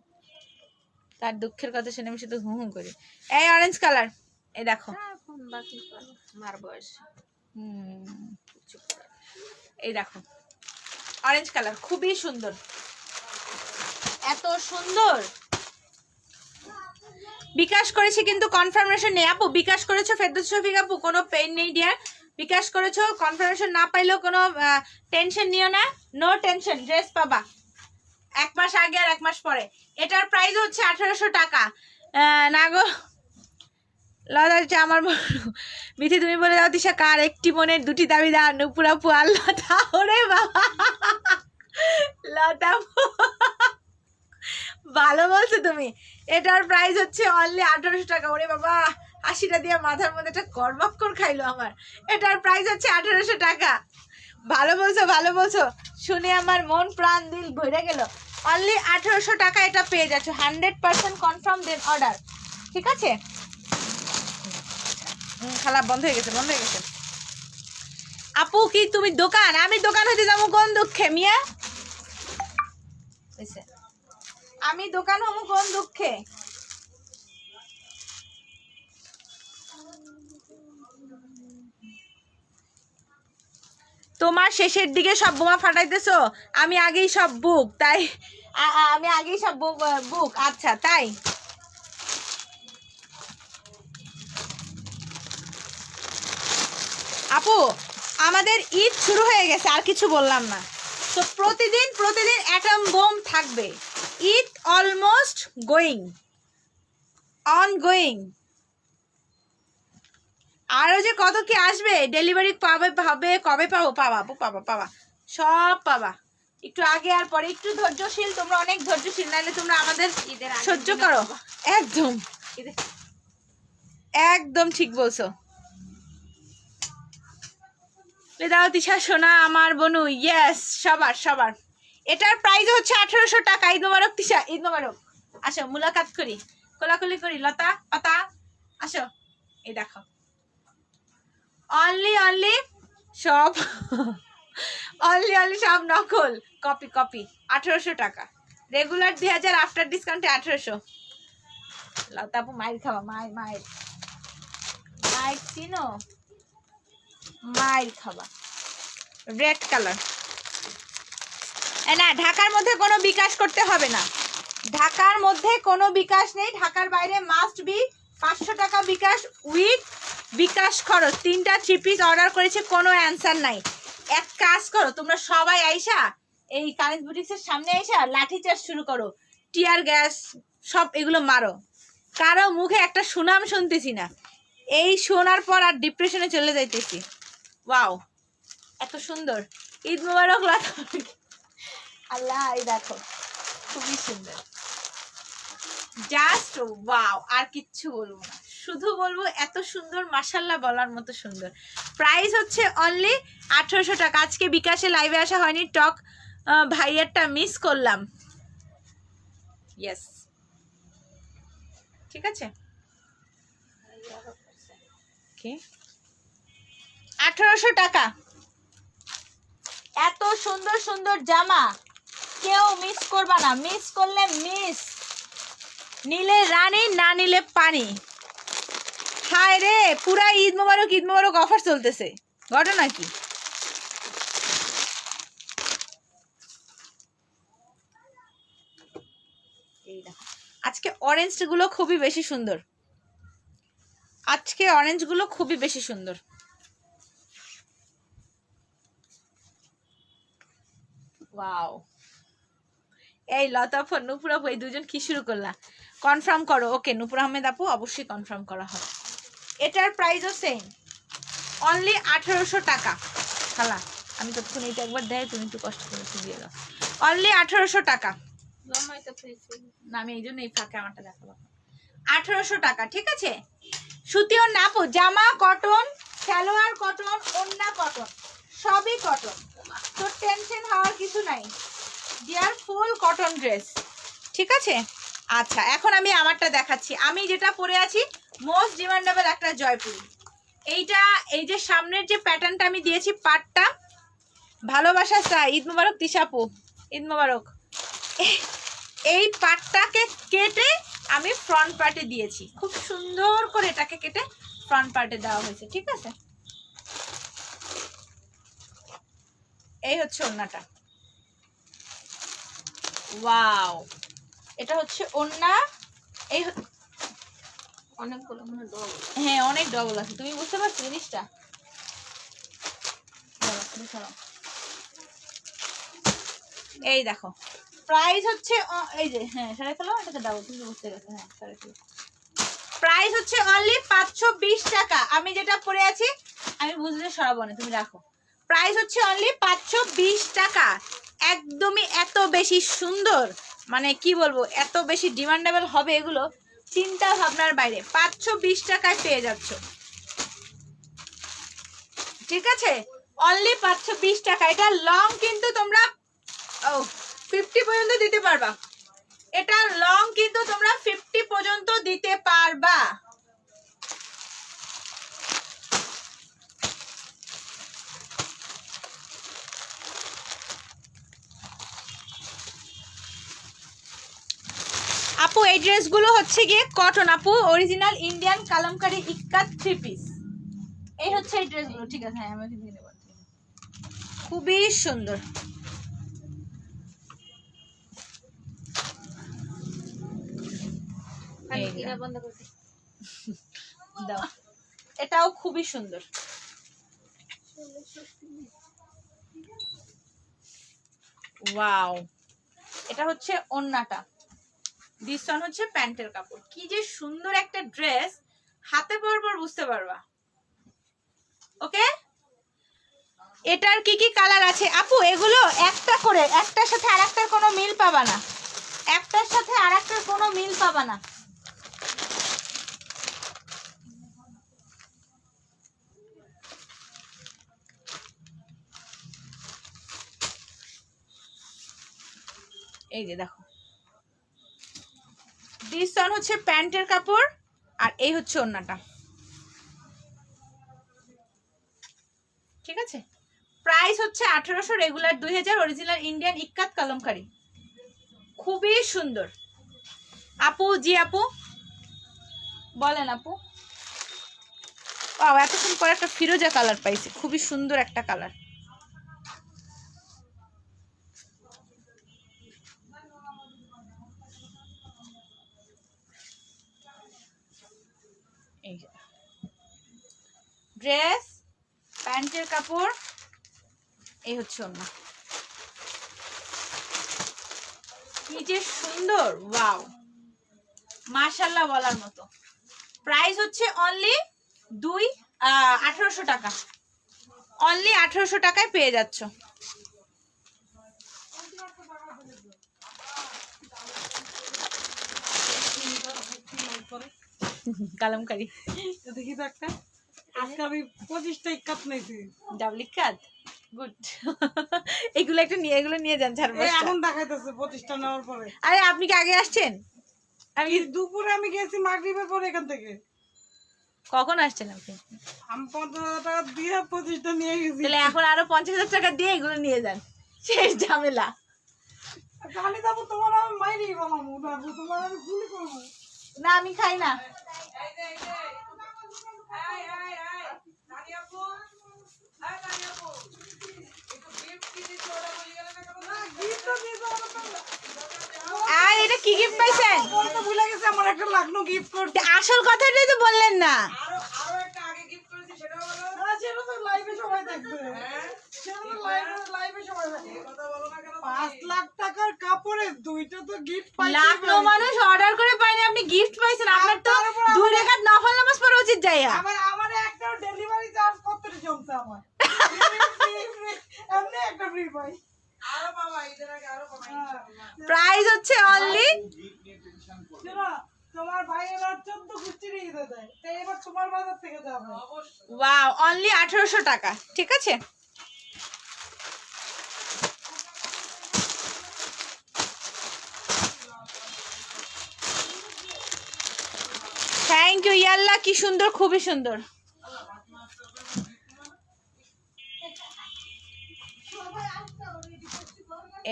তার দুঃখের কথা শুনে আমি শুধু হু হু করি। এই অরেঞ্জ কালার, এই দেখো। এখন বাকি করো, মার বয়স চুপ করে। এই দেখো অরেঞ্জ কালার, খুবই সুন্দর, এত সুন্দর। বিকাশ করেছি কিন্তু কনফার্মেশন নেই আপু। বিকাশ করেছো ফেরদৌস শফিক আপু, কোনো পেইন নেই ডিয়ার। বিকাশ করেছো, কনফার্মেশন না পাইলেও কোনো টেনশন নিও না, নো টেনশন, ড্রেস পাবা 1 মাস আগে আর 1 মাস পরে। এটার প্রাইস হচ্ছে 1800 টাকা। না গো লতা, আমার মিথি তুমি বলে দাও তিশা, কার একটি মনের দুটি দাবি দা, নুপুর আপু আল্লাহ তাহলে বাবা। লতা ভালো বলছো তুমি। এটার প্রাইস হচ্ছে অনলি 1800 টাকা। ওরে বাবা, 80টা দিয়ে মাথার মধ্যে একটা করবাক্কর খাইলো আমার। এটার প্রাইস হচ্ছে 1800 টাকা। ভালো বলছো, ভালো বলছো, শুনে আমার মন প্রাণ দিল ভরে গেল। অনলি 1800 টাকা এটা পেয়ে যাচ্ছ, 100% কনফার্ম দেন অর্ডার, ঠিক আছে? খালা বন্ধ হয়ে গেছে, বন্ধ হয়ে গেছে। আপু কি তুমি দোকান? আমি দোকান হতে যাবো কোন দুঃখে মিয়া, আমি দোকান হবো কোন দুঃখে? তোমার শেষের দিকে সব বোমা ফাটাইতেছো, আমি আগেই সব বুক, তাই আমি আগেই সব বুক। আচ্ছা তাই, আপু আমাদের ঈদ শুরু হয়ে গেছে, আর কিছু বললাম না। তো প্রতিদিন প্রতিদিন অ্যাটম বোম থাকবে। Eid almost going, ongoing. আরো যে কত কি আসবে, ডেলিভারি পাবে, হবে কবে পাবো? পাবা আপু, পাবা, পাবা, সব পাবা। একটু আগে আর পরে, একটু ধৈর্যশীল, তোমরা অনেক ধৈর্যশীল, নাহলে তোমরা আমাদের সহ্য করো। একদম একদম ঠিক বলছো। দাও তিশা সোনা আমার বনু, ইয়েস, সবার সবার। এটার প্রাইস হচ্ছে 1800 টাকা। ঈদ মোবারক তিশা, ঈদ মোবারক। আসো মুলাকাত করি, কোলাকুলি করি, লতা পাতা আসো। এই দেখো অনলি অনলি সব অনলি অনলি সব নকল, কপি কপি। 1800 টাকা রেগুলার 2000, আফটার ডিসকাউন্টে 1800। লতাপু মায়ের খাওয়া, মায়ের মায়ের মায়ের চিনো, মায়ের খাওয়া। রেড কালার, না ঢাকার মধ্যে কোনো বিকাশ করতে হবে না, ঢাকার মধ্যে কোনো বিকাশ নেই, ঢাকার বাইরে মাস্ট বি 500 টাকা বিকাশ উইথ বিকাশ খরচ। 3টা 3 পিস অর্ডার করেছে, কোনো অ্যান্সার নাই। এক কাজ করো তোমরা সবাই আইসা এই কানেক্ট বুটিক্সের সামনে আইসা লাঠি চার্জ শুরু করো, টিয়ার গ্যাস সব এগুলো মারো। কারো মুখে একটা সুনাম শুনতেছি না, এই শোনার পর আর ডিপ্রেশনে চলে যাইতেছি। ওয়াও এত সুন্দর, ঈদ মোবারক লতা। আল্লাহ, এই দেখো খুবই সুন্দর, জাস্ট ওয়াও। আর কিচ্ছু বলবো না, শুধু বলবো এত সুন্দর, মাশাল্লাহ বলার মতো সুন্দর। প্রাইস হচ্ছে অনলি 1800 টাকা। আজকে বিকাশে লাইভে আসা হয়নি, টক ভাইয়ারটা মিস করলাম। ইয়েস, ঠিক আছে, 1800 টাকা। এত সুন্দর সুন্দর জামা কেউ মিস করবা না, মিস করলে মিস, নিলে রানী, না নিলে পানি। হায় রে, পুরা ঈদ মোবারক, ঈদ মোবারক অফার চলতেছে, ঘটনা কি? আজকে অরেঞ্জ গুলো খুবই বেশি সুন্দর, আজকে অরেঞ্জ গুলো খুবই বেশি সুন্দর। ওয়াও, এই লতা আপু, নূপুর আপু, এই দুজন কি শুরু করলা? কনফার্ম করো। ওকে নূপুর আহমেদ আপু, অবশ্যই কনফার্ম করা হবে। এটার প্রাইসও সেম, অনলি 1800 টাকা। খালা আমি ততক্ষণ এটা একবার দেয়, তুমি একটু কষ্ট করে দিয়ে দাও। অনলি 1800 টাকা। না আমি এই জন্য এই ফাঁকে আমারটা দেখাবো। 1800 টাকা, ঠিক আছে। সুতিও না আপু, জামা কটন, সালোয়ার কটন, ওড়না কটন, সবই কটন। তোর টেনশন হওয়ার কিছু নাই, ডিয়ার ফুল কটন ড্রেস, ঠিক আছে। আচ্ছা এখন আমি আমারটা দেখাচ্ছি। আমি যেটা পরে আছি মোস্ট ডিমান্ডেবল একটা জয়পুরি। এইটা এই যে সামনের যে প্যাটার্নটা আমি দিয়েছি পাটটা, ভালোবাসা চা, ঈদ মোবারক তিশাপু, ঈদ মোবারক। এই পাটটাকে কেটে আমি ফ্রন্ট পার্টে দিয়েছি, খুব সুন্দর করে এটাকে কেটে ফ্রন্ট পার্টে দেওয়া হয়েছে, ঠিক আছে। এই হচ্ছে ওড়নাটা, ওয়াও, এটা হচ্ছে ওড়না। এই অনেকগুলো মনে ডবল। হ্যাঁ অনেক ডবল আছে, তুমি বুঝতে পারছো জিনিসটা। এই দেখো প্রাইস হচ্ছে এই যে হ্যাঁ 3.5, এটাকে ডাবল, তুমি বুঝতে গেছো, হ্যাঁ 3.5। প্রাইস হচ্ছে অনলি 520 টাকা। আমি যেটা পরে আছি আমি বুঝলে সরাবো না, তুমি রাখো। প্রাইস হচ্ছে অনলি 520 টাকা। একদমই এত বেশি সুন্দর, মানে কি বলবো, এত বেশি ডিমান্ডেবল হবে এগুলো চিন্তা ভাবনার বাইরে। 520 টাকায় পেয়ে যাচ্ছ, ঠিক আছে, অনলি 520 টাকা। এটা লং কিন্তু তোমরা 50 পর্যন্ত দিতে পারবা, এটা লং কিন্তু তোমরা 50 পর্যন্ত দিতে পারবা। আপু এই ড্রেসগুলো হচ্ছে গিয়ে কটন আপু, অরিজিনাল ইন্ডিয়ান কালামকারী ইক্কাত 3 পিস। এই হচ্ছে এই ড্রেসগুলো, ঠিক আছে, হ্যাঁ আমি দিয়ে দেব। খুবই সুন্দর, বন্ধ করতে দাও, এটাও খুবই সুন্দর। ওয়াও, এটা হচ্ছে ওন্নাটা, দিস ওয়ান হচ্ছে প্যান্টের কাপড়। কি যে সুন্দর একটা ড্রেস, হাতে পরপর বুঝতে পারবা। ওকে, এটার কি কি কালার আছে আপু? এগুলো একটা করে, একটার সাথে আরেকটার কোনো মিল পাবা না, একটার সাথে আরেকটার কোনো মিল পাবা না। এই যে দেখো, দিস ওয়ান হচ্ছে প্যান্টের কাপড় আর এই হচ্ছে ওড়নাটা, ঠিক আছে। প্রাইস হচ্ছে 1800, রেগুলার 2000, অরিজিনাল ইন্ডিয়ান ইক্কাত কালামকারী। খুবই সুন্দর আপু। জি আপু বলেন আপু। এতক্ষণ পর একটা ফিরোজা কালার পাইছে, খুবই সুন্দর একটা কালার। ড্রেস, প্যান্টের কাপড়, এই হচ্ছে ওড়না। কি যে সুন্দর, ওয়াও, মাশাআল্লাহ বলার মতো। প্রাইস হচ্ছে অনলি 1800 টাকা, অনলি 1800 টাকায় পেয়ে যাচ্ছ। কালামকারী দেখি তো একটা, আজকে আমি 25টা ইক্কাত নিয়েছি, ডাবল ইক্কাত, গুড। এগুলো একটা নিয়ে, এগুলো নিয়ে যান, ছাড়। এখন দেখাইতেছে 25টা নেওয়ার পরে। আরে আপনি কি আগে আসছেন? আমি দুপুরে আমি গেছি মাগরিবের পরে এখান থেকে। কখন আসছেন আপনি? আমি 50,000 টাকা দিয়ে 25টা নিয়ে গেছি। তাহলে এখন আরো 50,000 টাকা দিয়ে এগুলো নিয়ে যান, শেষ ঝামেলা। খালি যাবো তোমার, আমি মাইরি বানাবো, তোমার আমি গুলি করবো। না আমি খাই না। আর এটা কি গিফট পাইছেন? ভুলে গেছে আমার একটা লাগলো গিফট করতে। আসল কথাটাই তো বললেন না। আরো একটা আগে গিফট করেছি, সেটা হলো সেটা তো লাইভে সবাই দেখবে। সেটা তো লাইভে সবাই দেখবে। কথা বলো না কেন? 5 লাখ টাকার কাপড়ে দুইটা তো গিফট পাইছি। লাখো মানুষ অর্ডার করে পায়নি, আপনি গিফট পাইছেন। আপনার তো 2 রাকাত নফল নামাজ পড়া উচিত যাইয়া। আমার একটা ডেলিভারি চার্জ কত জমছে আমার। এমনি একটা ফ্রি পাই। আরো বাবা এদের আগে আরো বাবা ইনশাআল্লাহ। প্রাইস হচ্ছে অনলি, তোমার ভাইয়েরা 14 গুচ্ছির ঈদে দেয়, তাই এবার তোমার বাজার থেকে যাবে। ওয়াও, অনলি 1800 টাকা, ঠিক আছে। থ্যাংক ইউ ইয়াল্লা, কি সুন্দর, খুবই সুন্দর।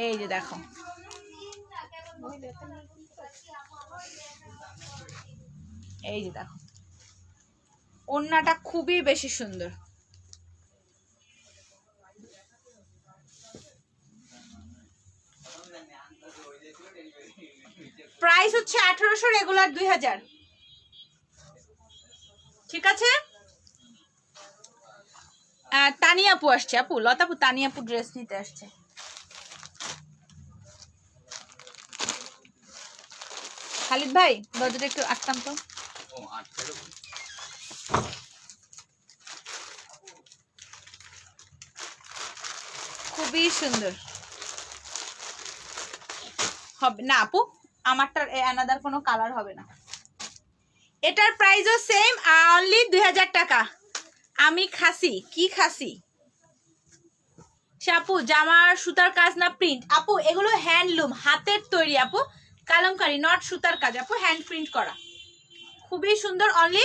এই যে দেখো, এই যে দেখো, ওড়নাটা খুবই বেশি সুন্দর। প্রাইস হচ্ছে 1800, রেগুলার 2000। ঠিক আছে, তানিয়াপু আসছে, আপু লতাপু তানিয়াপু ড্রেস নিতে আসছে। খালিদ ভাই দরজাটা একটু আটকান তো। খুবই সুন্দর হবে না আপু, আমারটার অ্যানাদার কোনো কালার হবে না। এটার প্রাইসও সেম, অনলি 2000 টাকা। আমি খাসি, কি খাসি? আপু জামার সুতার কাজ না প্রিন্ট? আপু এগুলো হ্যান্ডলুম, হাতের তৈরি আপু, কালামকারি, নট সুতার কাজ আপু, হ্যান্ড প্রিন্ট করা। খুবই সুন্দর, অনলি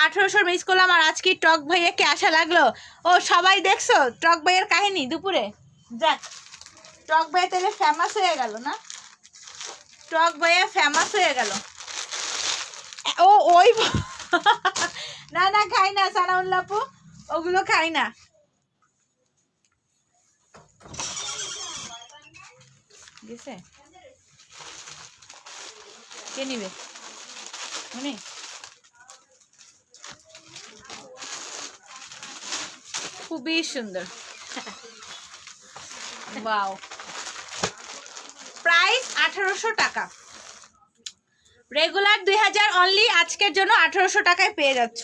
1800 মিস করলাম। আর আজকে টক ভাইয়াকে আসা লাগলো। ও সবাই দেখছো টক ভাইয়ের কাহিনী দুপুরে? যাক, টক ভাইয়া তাহলে ফেমাস হয়ে গেল না? টক ভাইয়া ফেমাস হয়ে গেল। ও ওই না না, খাই না সানাউল্লাহ আপু, ওগুলো খাই না। গেছে কে নিবে? উনি খুবই সুন্দর। ওয়াও, প্রাইস 1800 টাকা, রেগুলার 2000, অনলি আজকের জন্য 1800 টাকায় পেয়ে যাচ্ছ।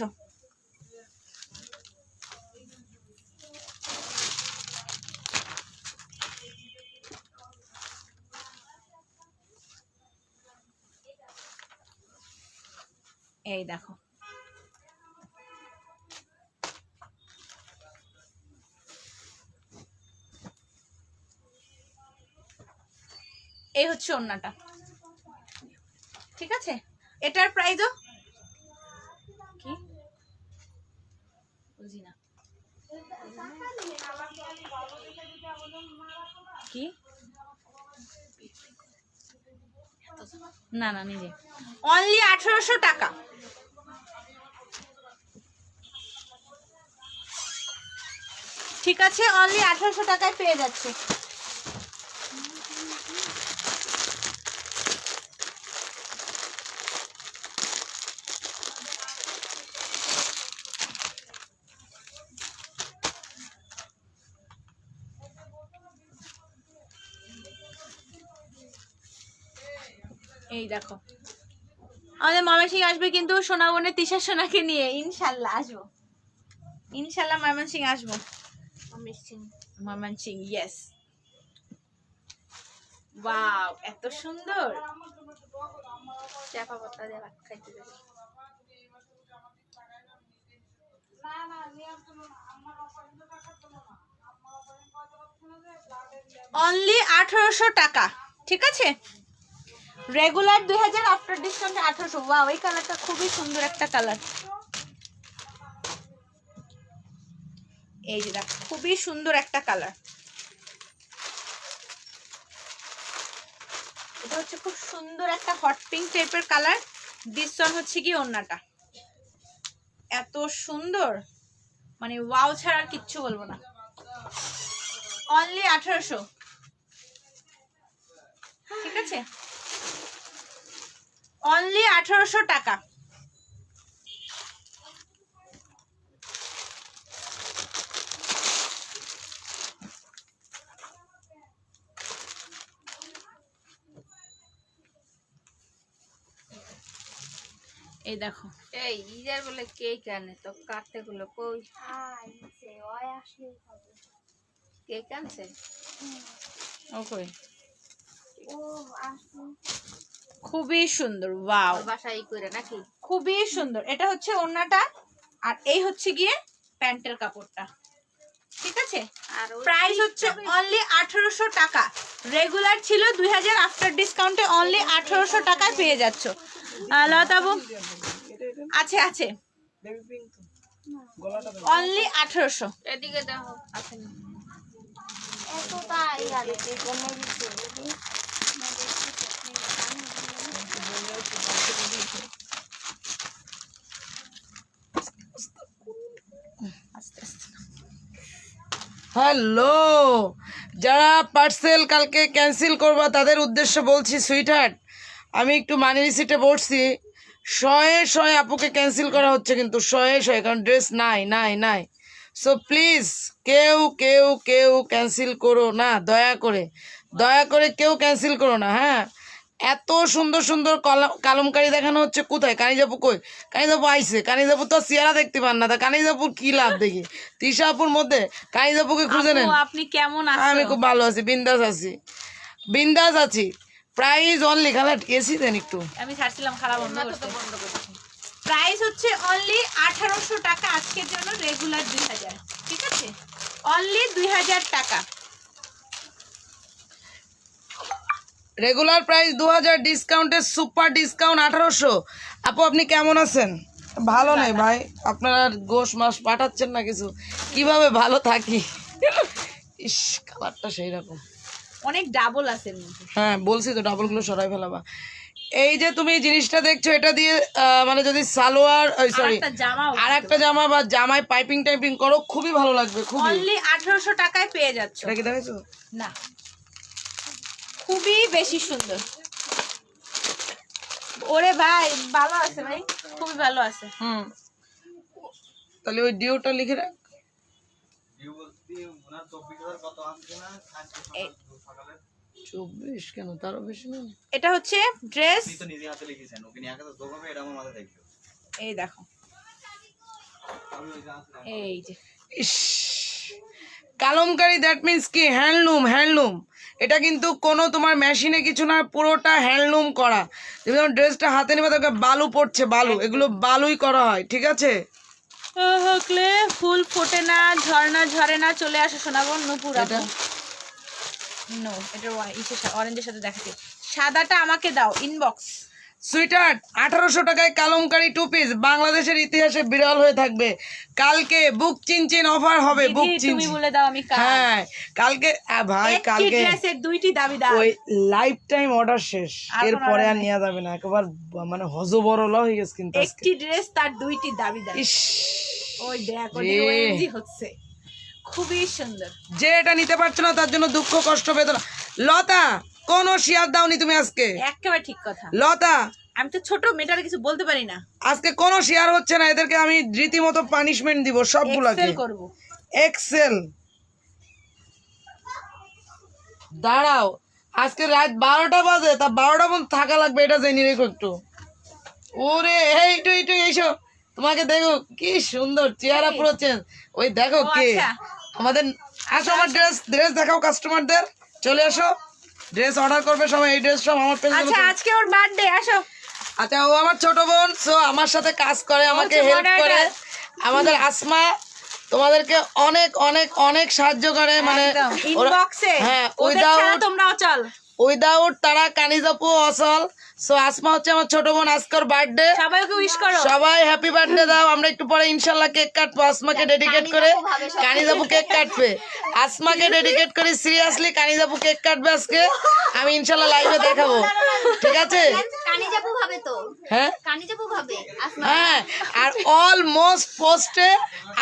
এই দেখো, এই হচ্ছে ওড়নাটা। ঠিক আছে, এটার প্রাইসও কি বুঝি না, কি না না নিজে, অনলি 1800 টাকা। ঠিক আছে, অনলি 1800 টাকায় পেয়ে যাচ্ছে। এই দেখো, আমাদের ময়মনসিং আসবে কিন্তু সোনাবনের তিশা সোনাকে নিয়ে, ইনশাল্লাহ আসবো, ইনশাল্লাহ ময়মনসিং আসবো। ময়মনসিং, ইয়েস। ওয়াও, এত সুন্দর। চাপা পাতা দিয়ে ভাত খাইতে দেবে। অনলি 1800 টাকা। ঠিক আছে, রেগুলার 2000, আফটার ডিসকাউন্ট 1800। ওয়াও, এই কালারটা খুবই সুন্দর একটা কালার। এই যে দেখো, খুবই সুন্দর একটা কালার। এটা হচ্ছে খুব সুন্দর একটা হট পিঙ্ক টাইপের কালার। দিস ওয়ান হচ্ছে কি ওড়নাটা, এত সুন্দর, মানে ওয়াও ছাড়া আর কিচ্ছু বলবো না। অনলি 1800। ঠিক আছে, অনলি 1800 টাকা। এই দেখো, এই ইজার বলে কেক আনে তো কাটতে গুলো কই? কেক আনছে ওকে, খুবই সুন্দর। ওয়াও, বাসায় করে নাকি? খুবই সুন্দর। এটা হচ্ছে ওড়নাটা, আর এই হচ্ছে গিয়ে প্যান্টের কাপড়টা। ঠিক আছে, আর প্রাইস হচ্ছে অনলি 1800 টাকা। রেগুলার ছিল 2000, আফটার ডিসকাউন্টে অনলি 1800 টাকায় পেয়ে যাচ্ছ। লতাবু আছে আছে অনলি 1800। এদিকে দেখো আছে না? হ্যালো, যারা পার্সেল কালকে ক্যান্সেল করবা তাদের উদ্দেশ্যে বলছি সুইটহার্ট, আমি একটু মানি রিসিটে বসছি, শয়ে আপুকে ক্যান্সেল করা হচ্ছে, কিন্তু শয়ে কারণ ড্রেস নাই। সো প্লিজ কেউ কেউ কেউ ক্যান্সেল করো না, দয়া করে কেউ ক্যান্সেল করো না। হ্যাঁ, এত সুন্দর সুন্দর কালমকারি দেখানো হচ্ছে, কোথায় কানিজাপু? কই কানিজাপু? আইসে কানিজাপু তো চেহারা দেখতে পান না, তা কানিজাপুর কি লাভ দেখি? তিশাপুর মধ্যে কানিজাপুকে খুঁজে নেন। আপু, আপনি কেমন আছেন? আমি খুব ভালো আছি, বিন্দাস আছি। প্রাইস অনলি, খালা এসি দেন একটু। আমি ছাড়ছিলাম, খারাপ বন্ধ করতে। প্রাইস হচ্ছে অনলি 1800 টাকা আজকের জন্য, রেগুলার 2000। ঠিক আছে, অনলি 2000 টাকা। রেগুলার প্রাইস 2000, ডিসকাউন্টের সুপার ডিসকাউন্ট 1800। আপু আপনি কেমন আছেন? ভালো নেই ভাই, আপনারা গোশ মাস পাঠাচ্ছেন না কিছু, কিভাবে ভালো থাকি? ইস, কালারটা সেই রকম, অনেক ডাবল আছে এর মধ্যে। হ্যাঁ বলছি তো, ডাবলগুলো সরাই ফেলাবা। এই যে তুমি জিনিসটা দেখছো, এটা দিয়ে মানে যদি সালোয়ার সরি আর একটা জামা বা জামায় পাইপিং করো, খুবই ভালো লাগবে। খুবই অনলি 1800 টাকায় পেয়ে যাচ্ছ। এটা কি দেখাইছো? না, খুবই বেশি সুন্দর। ওরে ভাই, ভালো আছে ভাই, খুবই ভালো আছে। তাহলে ওই ডিওটা লিখে রাখ। এই- 24 কেন, তারও বেশি না? এটা হচ্ছে ড্রেস, এই দেখো, এই যে ইস, কালমকারি, দ্যাট মিন্স কি হ্যান্ডলুম। এটা কিন্তু কোনো তোমার মেশিনে কিছু না, পুরোটা হ্যান্ডলুম করা। তুমি যখন ড্রেসটা হাতে নেবে দেখবে বালু পড়ছে, বালু, এগুলো বালুই করা হয়। ঠিক আছে, হকলে ফুল ফোটে না, ঝর্ণা ঝরে না, চলে আসে শোনাবন নূপুর আপু। নো, এটা অরেঞ্জের সাথে দেখাচ্ছি। সাদাটা আমাকে দাও, ইনবক্স। সুইটহার্ট 1800 টাকায় কালমকারি 2 পিস, বাংলাদেশের ইতিহাসে বিরল হয়ে থাকবে। কালকে বুক চিনচিন অফার হবে, বুক তুমি চিনচিন। বলে দাও, আমি হ্যাঁ কালকে ভাই, একটি কালকে ড্রেসের 2টি দাবিদার। ওই লাইফ টাইম অর্ডার শেষ, এরপরে আর নেওয়া যাবে না, একবার মানে হজবরল হয়ে গেছে কিন্তু আজকে। একটি ড্রেস তার 2টি দাবিদার। ইস, ওই দেখ, ওদিকে ওএনজি হচ্ছে, খুবই সুন্দর। যে এটা নিতে পারছো না তার জন্য দুঃখ কষ্ট বেদনা। লতা, কোনো শেয়ার দাওনি তুমি আজকে? একেবারে ঠিক কথা। লতা, আমি তো ছোট মেয়েটার কিছু বলতে পারি না। আজকে কোনো শেয়ার হচ্ছে না, এদেরকে আমি রীতিমতো পানিশমেন্ট দিব সবগুলোকে। এক্সেল করব। এক্সেল, দাঁড়াও, আজকে রাত 12টা বাজে, তা 12টা পর্যন্ত থাকা লাগবে, এটা জেনে রেখো একটু। ওরে এইটু এইসো, তোমাকে দেখো কি সুন্দর চেহারা, পুরো চেঞ্জ। ওই দেখো কে আমাদের। আসো, আমার ড্রেস দেখাও কাস্টমারদের, চলে আসো, ড্রেস অর্ডার করবে সবাই। এই ড্রেস সব আমার পেজে। আচ্ছা, আজকে ওর বার্থডে, আসো। আচ্ছা, ও আমার ছোট বোন, সো আমার সাথে কাজ করে, আমাকে হেল্প করে। আমাদের আসমা তোমাদেরকে অনেক অনেক অনেক সাহায্য করে, মানে ইনবক্সে। হ্যাঁ, তোমরাও চল। উইদাউট তারা কানিজাপু অসল। সো আসমা হচ্ছে আমার ছোট বোন, আজকের বার্থডে, সবাইকে উইশ করো। সবাই হ্যাপি বার্থডে দাও। আমরা একটু পরে ইনশাল্লাহ কেক কাটবো, আসমাকে ডেডিকেট করে। কানিজাপু কেক কাটবে, আসমাকে ডেডিকেট করে, সিরিয়াসলি কানিজাপু কেক কাটবে আজকে, আমি ইনশাল্লাহ লাইভে দেখাবো। ঠিক আছে, কানিজাপু ভাবে তো, হ্যাঁ কানিজাপু ভাবে। হ্যাঁ, আর অলমোস্ট পোস্টে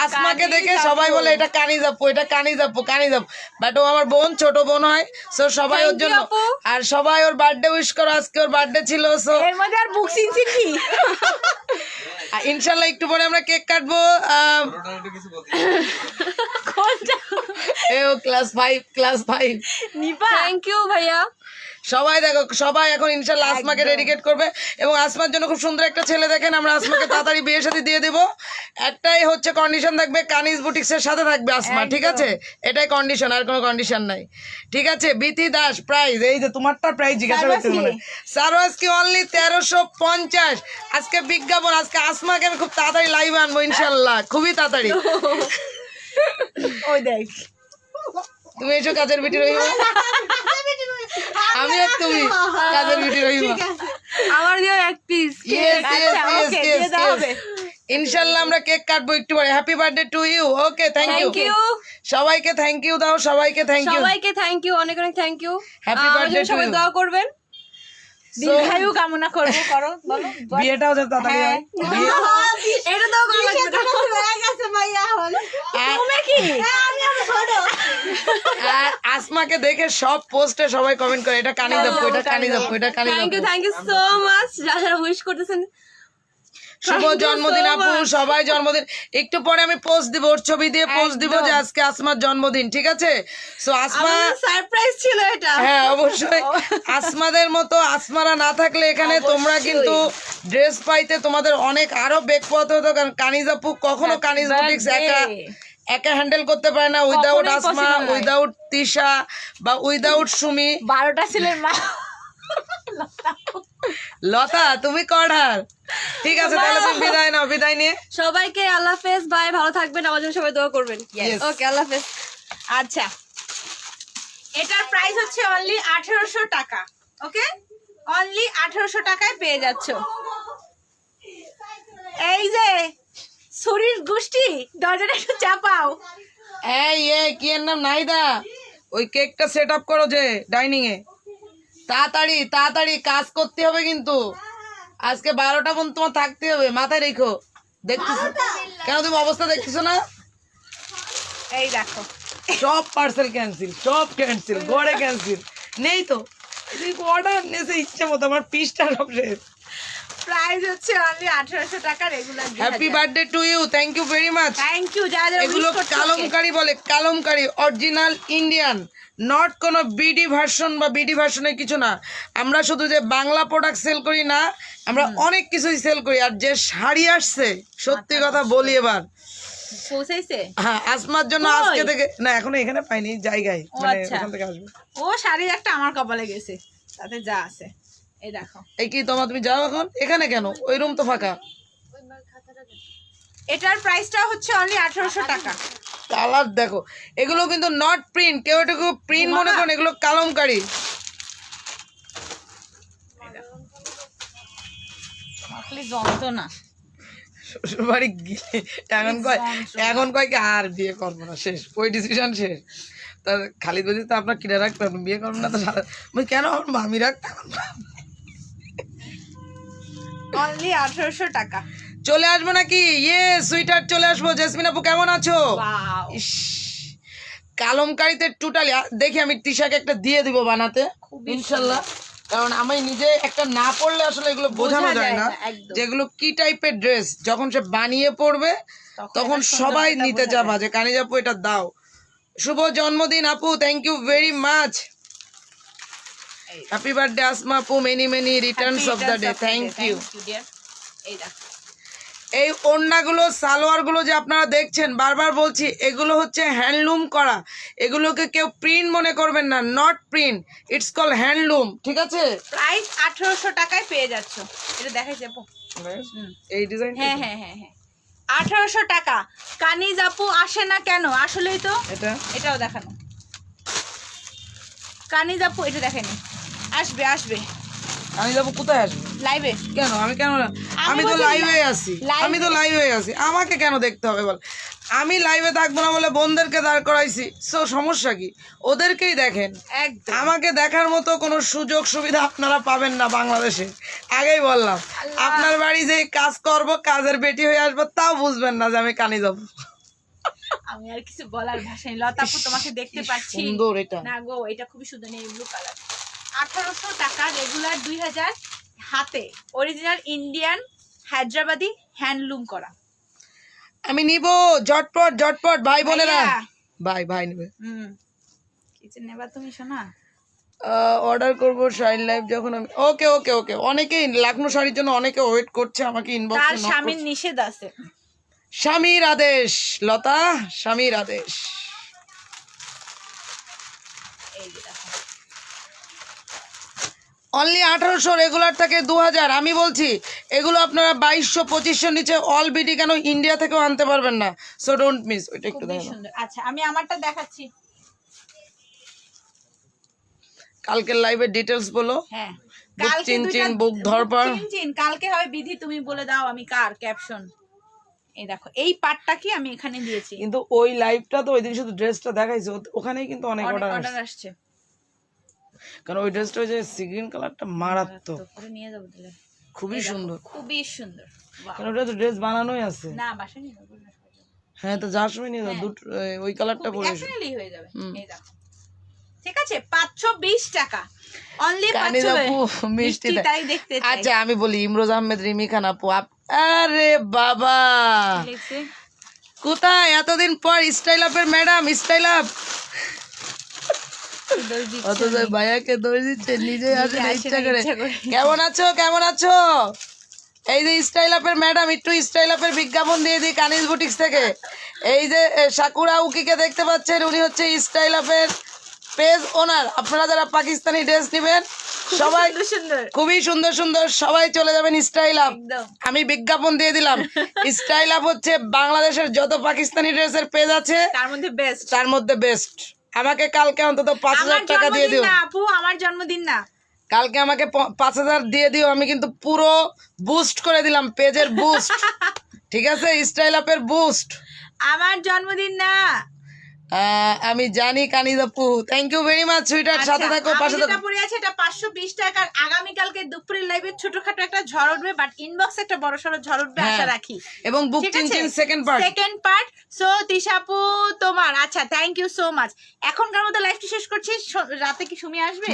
আসমাকে দেখে সবাই বলে এটা কানিজাপু, এটা কানিজাপু। বাট ও আমার বোন, ছোট বোন হয়, সো সবাই ওর জন্য, আর সবাই ওর বার্থডে উইশ করো, আজকে ওর বার্থডে ছিল। সো এর মধ্যে আর বুক চিনচিন কি? ইনশাল্লাহ একটু পরে আমরা কেক কাটবো। ক্লাস 5 নিপা, থ্যাংক ইউ ভাইয়া। সবাই দেখো, সবাই এখন ইনশাল্লাহ আসমাকে ডেডিকেট করবে, এবং আসমার জন্য খুব সুন্দর একটা ছেলে দেখেন, আমরা আসমাকে তাড়াতাড়ি বিয়ের সাথে দিয়ে দেবো। একটাই হচ্ছে কন্ডিশন থাকবে, কানিজ বুটিক্সের সাথে থাকবে আসমা। ঠিক আছে, এটাই কন্ডিশন, আর কোনো কন্ডিশন নাই। ঠিক আছে, বিথি দাস প্রাইস, এই যে তোমারটা প্রাইস জিজ্ঞাসা করতে মানে সারওয়াজ কি অনলি 1350। আজকে বিজ্ঞাপন, আজকে আসমাকে আমি খুব তাড়াতাড়ি লাইভ আনবো ইনশাল্লাহ, খুবই তাড়াতাড়ি। ওই দেখ, তুমি এসো কাজের বিটি রহিমা, আমি আর তুমি কাজের বিটি রহিমা। আমার দিও এক পিস Yes, yes, আচ্ছা, yes, okay, yes, দিয়ে দেওয়া yes. হবে। ইনশাল্লাহ আমরা কেক কাটবো একটু পরে। Happy birthday to you. Okay, thank you. Thank you সবাইকে থ্যাংক ইউ দাও, সবাইকে থ্যাংক ইউ। সবাইকে থ্যাংক ইউ, অনেক অনেক thank you. Happy birthday to সবাই you. দোয়া করবেন। দীর্ঘায়ু কামনা করবো, করো বলো। বিয়েটাও যাতে তাড়াতাড়ি হয়। এটা তো ভালো লাগবে না। আর আসমাকে দেখে সব পোস্টে সবাই কমেন্ট করে এটা কানি যাবো, এটা কানি যাবো, এটা কানি থ্যাংক ইউ, যাবো। থ্যাংক ইউ সো মাচ যারা যারা উইশ করতেছেন। শুভ Thank you জন্মদিন so আপু, much. সবাই জন্মদিন। একটু পরে আমি পোস্ট দিব, ওর ছবি দিয়ে পোস্ট দিব যে আজকে আসমার জন্মদিন, ঠিক আছে? সো আসমা, আমাদের সারপ্রাইজ ছিল এটা। হ্যাঁ অবশ্যই আসমাদের মতো আসমারা না থাকলে এখানে তোমরা কিন্তু ড্রেস পাইতে তোমাদের অনেক আরো বেগ পথ হতো, কারণ কানিজ আপু কখনো কানিজ বুটিক্স একা হ্যান্ডেল করতে পারে না উইদাউট কখনোই আসমা, possible নয়। উইদাউট তিশা বা উইদাউট সুমি। 12টা ছেলের মা। লতা তুমি কর্ডার, ঠিক আছে তাহলে তুমি বিদায় নাও, বিদায় নিয়ে সবাইকে আল্লাহ হাফেজ, বাই, ভালো থাকবেন, আমার জন্য সবাই দোয়া করবেন। Yes. ওকে, আল্লাহ হাফেজ। আচ্ছা, এটার প্রাইস হচ্ছে অনলি 1800 টাকা। ওকে, অনলি 1800 টাকায় পেয়ে যাচ্ছ। এই যে শরীর গোষ্ঠী, দরজাটা একটু চাপাও। এই কি এর নাম নাইদা, ওই কেকটা সেট আপ করো যে ডাইনিং এ, তাড়াতাড়ি তাড়াতাড়ি কাজ করতে হবে কিন্তু আজকে 12টা পর্যন্ত তোমার থাকতে হবে, মাথায় রেখো। দেখতেছো কেন তুমি অবস্থা দেখতেছো না? এই দেখো, সব পার্সেল ক্যান্সেল, সব ক্যান্সেল, ঘরে ক্যান্সেল নেই তো, অর্ডার নেছে ইচ্ছে মতো, আমার পিসটা সব শেষ। প্রাইস হচ্ছে অনলি 1800 টাকা, regular. Happy birthday to you, thank you very much. Thank you যারা যারা এগুলো wish করছো। কালমকারি বলে, কালমকারি অরিজিনাল ইন্ডিয়ান, নট কোনো বিডি ভার্সন বা বিডি ভার্সনের কিছু না। আমরা শুধু যে বাংলা প্রোডাক্ট সেল করি না, আমরা অনেক কিছুই সেল করি। আর যে শাড়ি আসছে, সত্যি কথা বলি এবার, পৌঁছাইছে? হ্যাঁ আসমার জন্য কই? আজকে থেকে না, এখনো এখানে পাইনি, জায়গায় ও মানে আচ্ছা। ওখান থেকে আসবে। ও শাড়ি একটা আমার কপালে গেছে, তাতে যা আছে। এই দেখো, এই কি তোমার, তুমি যাও এখন এখানে কেন, ওই রুম তো ফাঁকা। এটার প্রাইসটা হচ্ছে অনলি 1800 টাকা। কালার দেখো, এগুলো কিন্তু নট প্রিন্ট, কেউ এটুকু প্রিন্ট মনে করেন, এগুলো কালমকারি। খালি যন্ত্রণা। শ্বশুরবাড়ি গিয়ে এখন কয় কি আর বিয়ে করবো না, শেষ, ওই ডিসিশন শেষ। তা খালিদ বলছি তো আপনার কিনে রাখতেন, বিয়ে করবেন না তো কেন, আমার মামি রাখতেন। অনলি 1800 টাকা। চলে আসবো নাকি? ইয়ে সুইটার চলে আসবো। জেসমিন আপু কেমন আছো? ওয়াও, ইস, কালমকারিতে টোটালি দেখি আমি টিশাকে একটা দিয়ে দিব বানাতে ইনশাল্লাহ, কারণ আমি নিজে একটা না পড়লে আসলে এগুলো বোঝানো যায় না একদম। যেগুলো কি টাইপের ড্রেস। যখন সে বানিয়ে পড়বে তখন সবাই নিতে যাবা যে কানিজ আপু এটা দাও। শুভ জন্মদিন আপু, thank you very much. Happy birthday Asma আপু, many many returns of the day, thank you. এই দেখো, এই ওড়নাগুলো, সালোয়ারগুলো যে আপনারা দেখছেন, বারবার বলছি এগুলো হচ্ছে হ্যান্ডলুম করা, এগুলোকে কেউ প্রিন্ট মনে করবেন না, not print, it's call handloom, ঠিক আছে? প্রাইস 1800 টাকায় পেয়ে যাচ্ছ। এটা দেখাই যাবো। এই ডিজাইন, হ্যাঁ হ্যাঁ হ্যাঁ হ্যাঁ, 1800 টাকা। কানিজ আপু আসে না কেন? আসলেই তো, এটা এটাও দেখানো। কানিজ আপু এটা দেখেনি, আসবে আসবে আমি যাবো কোথায় আসবে লাইভে। কেন আমি কেন আমি তো বলছি লাইভে আছি, live আমি তো লাইভে আছি, আমাকে কেন দেখতে হবে বল? আমি লাইভে থাকবো না বলে বোনদেরকে দাঁড় করাইছি, সো সমস্যা কি? ওদেরকেই দেখেন, একদম। আমাকে দেখার মতো কোনো সুযোগ সুবিধা আপনারা পাবেন না বাংলাদেশে। আগেই বললাম, আপনার বাড়ি যে কাজ করব, কাজের বেটি হয়ে আসবো, তাও বুঝবেন না যে আমি কানি যাবো। আমি আর কিছু বলার ভাষা নেই। লতা আপু তোমাকে দেখতে কি পাচ্ছি সুন্দর এটা। না গো, এটা খুবই সুন্দর, নেই ব্লু কালার। 1800 টাকা, রেগুলার 2000, হাতে অরিজিনাল ইন্ডিয়ান হায়দ্রাবাদি হ্যান্ডলুম করা। আমি নিব ঝটপট ঝটপট, ভাই বোনেরা, ভাইয়া। ভাই নেবে। কিছু নেবা তুমি শোনা? অর্ডার করবো শাড়ির লাইভ যখন আমি, ওকে ওকে ওকে। অনেকেই লাখনো শাড়ির জন্য অনেকে ওয়েট করছে, আমাকে তার ইনবক্সে নক স্বামীর করছে। নিষেধ আছে। স্বামীর আদেশ লতা, স্বামীর আদেশ। এই যে দেখো, অনলি 1800, রেগুলার থাকে 2000। আমি বলছি এগুলো আপনারা 2200-2500 নিচে অল বিডি কেন ইন্ডিয়া থেকেও আনতে পারবেন না, সো ডোন্ট মিস। ওইটা একটু খুবই দেখো, সুন্দর। আচ্ছা, আমি আমারটা দেখাচ্ছি। কালকের লাইভের ডিটেলস বলো। হ্যাঁ বুক কালকে চিনচিন, বুক ধরপর। চিনচিন কালকে হবে বিধি, তুমি বলে দাও আমি কার ক্যাপশন। এই দেখো এই পার্টটা কি আমি এখানে দিয়েছি, কিন্তু ওই লাইভটা তো ওই দিন শুধু ড্রেসটা দেখাইছে, ওখানেই কিন্তু অনেক অর্ডার অর্ডার আসছে। কারণ ওই ড্রেসটা ওই যে সিগ্রিন কালারটা মারাত্মক, করে নিয়ে যাবো দিলে, খুবই সুন্দর। খুবই সুন্দর। বাহ। কারণ ওটা তো ড্রেস বানানোই আছে। না বাসায় নিয়ে যাবো, হ্যাঁ তো যার সময় নিয়ে যাও, দুটো ওই কালারটা পরে এসো। এখনই হয়ে যাবে। এই দেখো ঠিক আছে 520 টাকা অনলি। কানিজ আপু মিষ্টি দেয়। তাই দেখতে চাই। আচ্ছা আমি বলি, ইমরোজ আহমেদ, রিমি খান আপু, আরে বাবা কি লিখছে? কোথায় এতদিন পর স্টাইল আপের ম্যাডাম, স্টাইল আপ। দোষ দিচ্ছে। অত ভাইয়াকে দোষ দিচ্ছে, নিজে আসে না আসে ইচ্ছা না করে। ইচ্ছা করে। কেমন আছো, কেমন আছো? এই যে স্টাইল আপের ম্যাডাম, একটু স্টাইল আপের বিজ্ঞাপন দিয়ে দিই কানিজ বুটিক্স থেকে। এই যে সাকুরা উকিকে দেখতে পাচ্ছেন, উনি হচ্ছে স্টাইল আপের পেজ ওনার। আপনারা যারা পাকিস্তানি ড্রেস নেবেন সবাই সুন্দর সুন্দর খুবই সুন্দর সুন্দর, সবাই চলে যাবেন স্টাইল আপ। একদম। আমি বিজ্ঞাপন দিয়ে দিলাম, স্টাইল আপ হচ্ছে বাংলাদেশের যত পাকিস্তানি ড্রেসের পেজ আছে তার মধ্যে বেস্ট। তার মধ্যে বেস্ট। আমাকে কালকে অন্তত 5000 টাকা দিয়ে দিও। না আপু আমার জন্মদিন না, কালকে আমাকে 5000 দিয়ে দিও, আমি কিন্তু পুরো বুস্ট করে দিলাম পেজের বুস্ট। ঠিক আছে, স্টাইল আপের বুস্ট। আমার জন্মদিন না। আমি জানি কানিজ আপু, থ্যাংক ইউ ভেরি মাচ সুইটার, সাথে থাকো, পাশে থাকো। যেটা পড়ে আছে এটা 520 টাকার। আগামী কালকে দুপুরের লাইভে ছোটখাটো একটা ঝড় উঠবে, বাট ইনবক্সে একটা বড়সড় ঝড় উঠবে আশা রাখি। এবং বুক চিনচিন সেকেন্ড পার্ট। সো তিশাপু তোমার, আচ্ছা থ্যাংক ইউ সো মাচ। এখনকার মতো লাইভটি শেষ করছি। রাতে কি সুমি আসবে?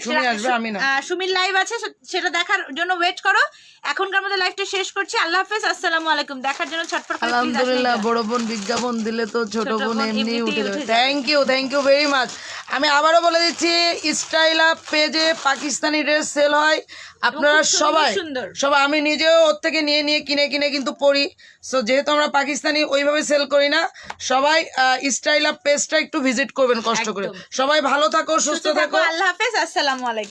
সুমি আসবে, আমি না। সুমির লাইভ আছে, সেটা দেখার জন্য ওয়েট করো। এখনকার মতো লাইভটা শেষ করছি। আল্লাহ হাফেজ, আসসালামু আলাইকুম। দেখার জন্য ছটফট করে আলহামদুলিল্লাহ, বড় বোন বিজ্ঞাপন দিলে তো ছোট বোন এমনি উঠে যাবে। Thank you very much. আমি আবারও বলে দিচ্ছি, স্টাইল আপ পেজে পাকিস্তানি ড্রেস সেল হয়। আপনারা সবাই, আমি নিজেও ওর থেকে নিয়ে কিনে কিন্তু পরি। সো যেহেতু আমরা পাকিস্তানি ওইভাবে সেল করি না, সবাই স্টাইল আপ পেজটা একটু ভিজিট করবেন কষ্ট করে। সবাই ভালো থাকো, সুস্থ থাকো। আল্লাহ হাফেজ, আসসালামু আলাইকুম।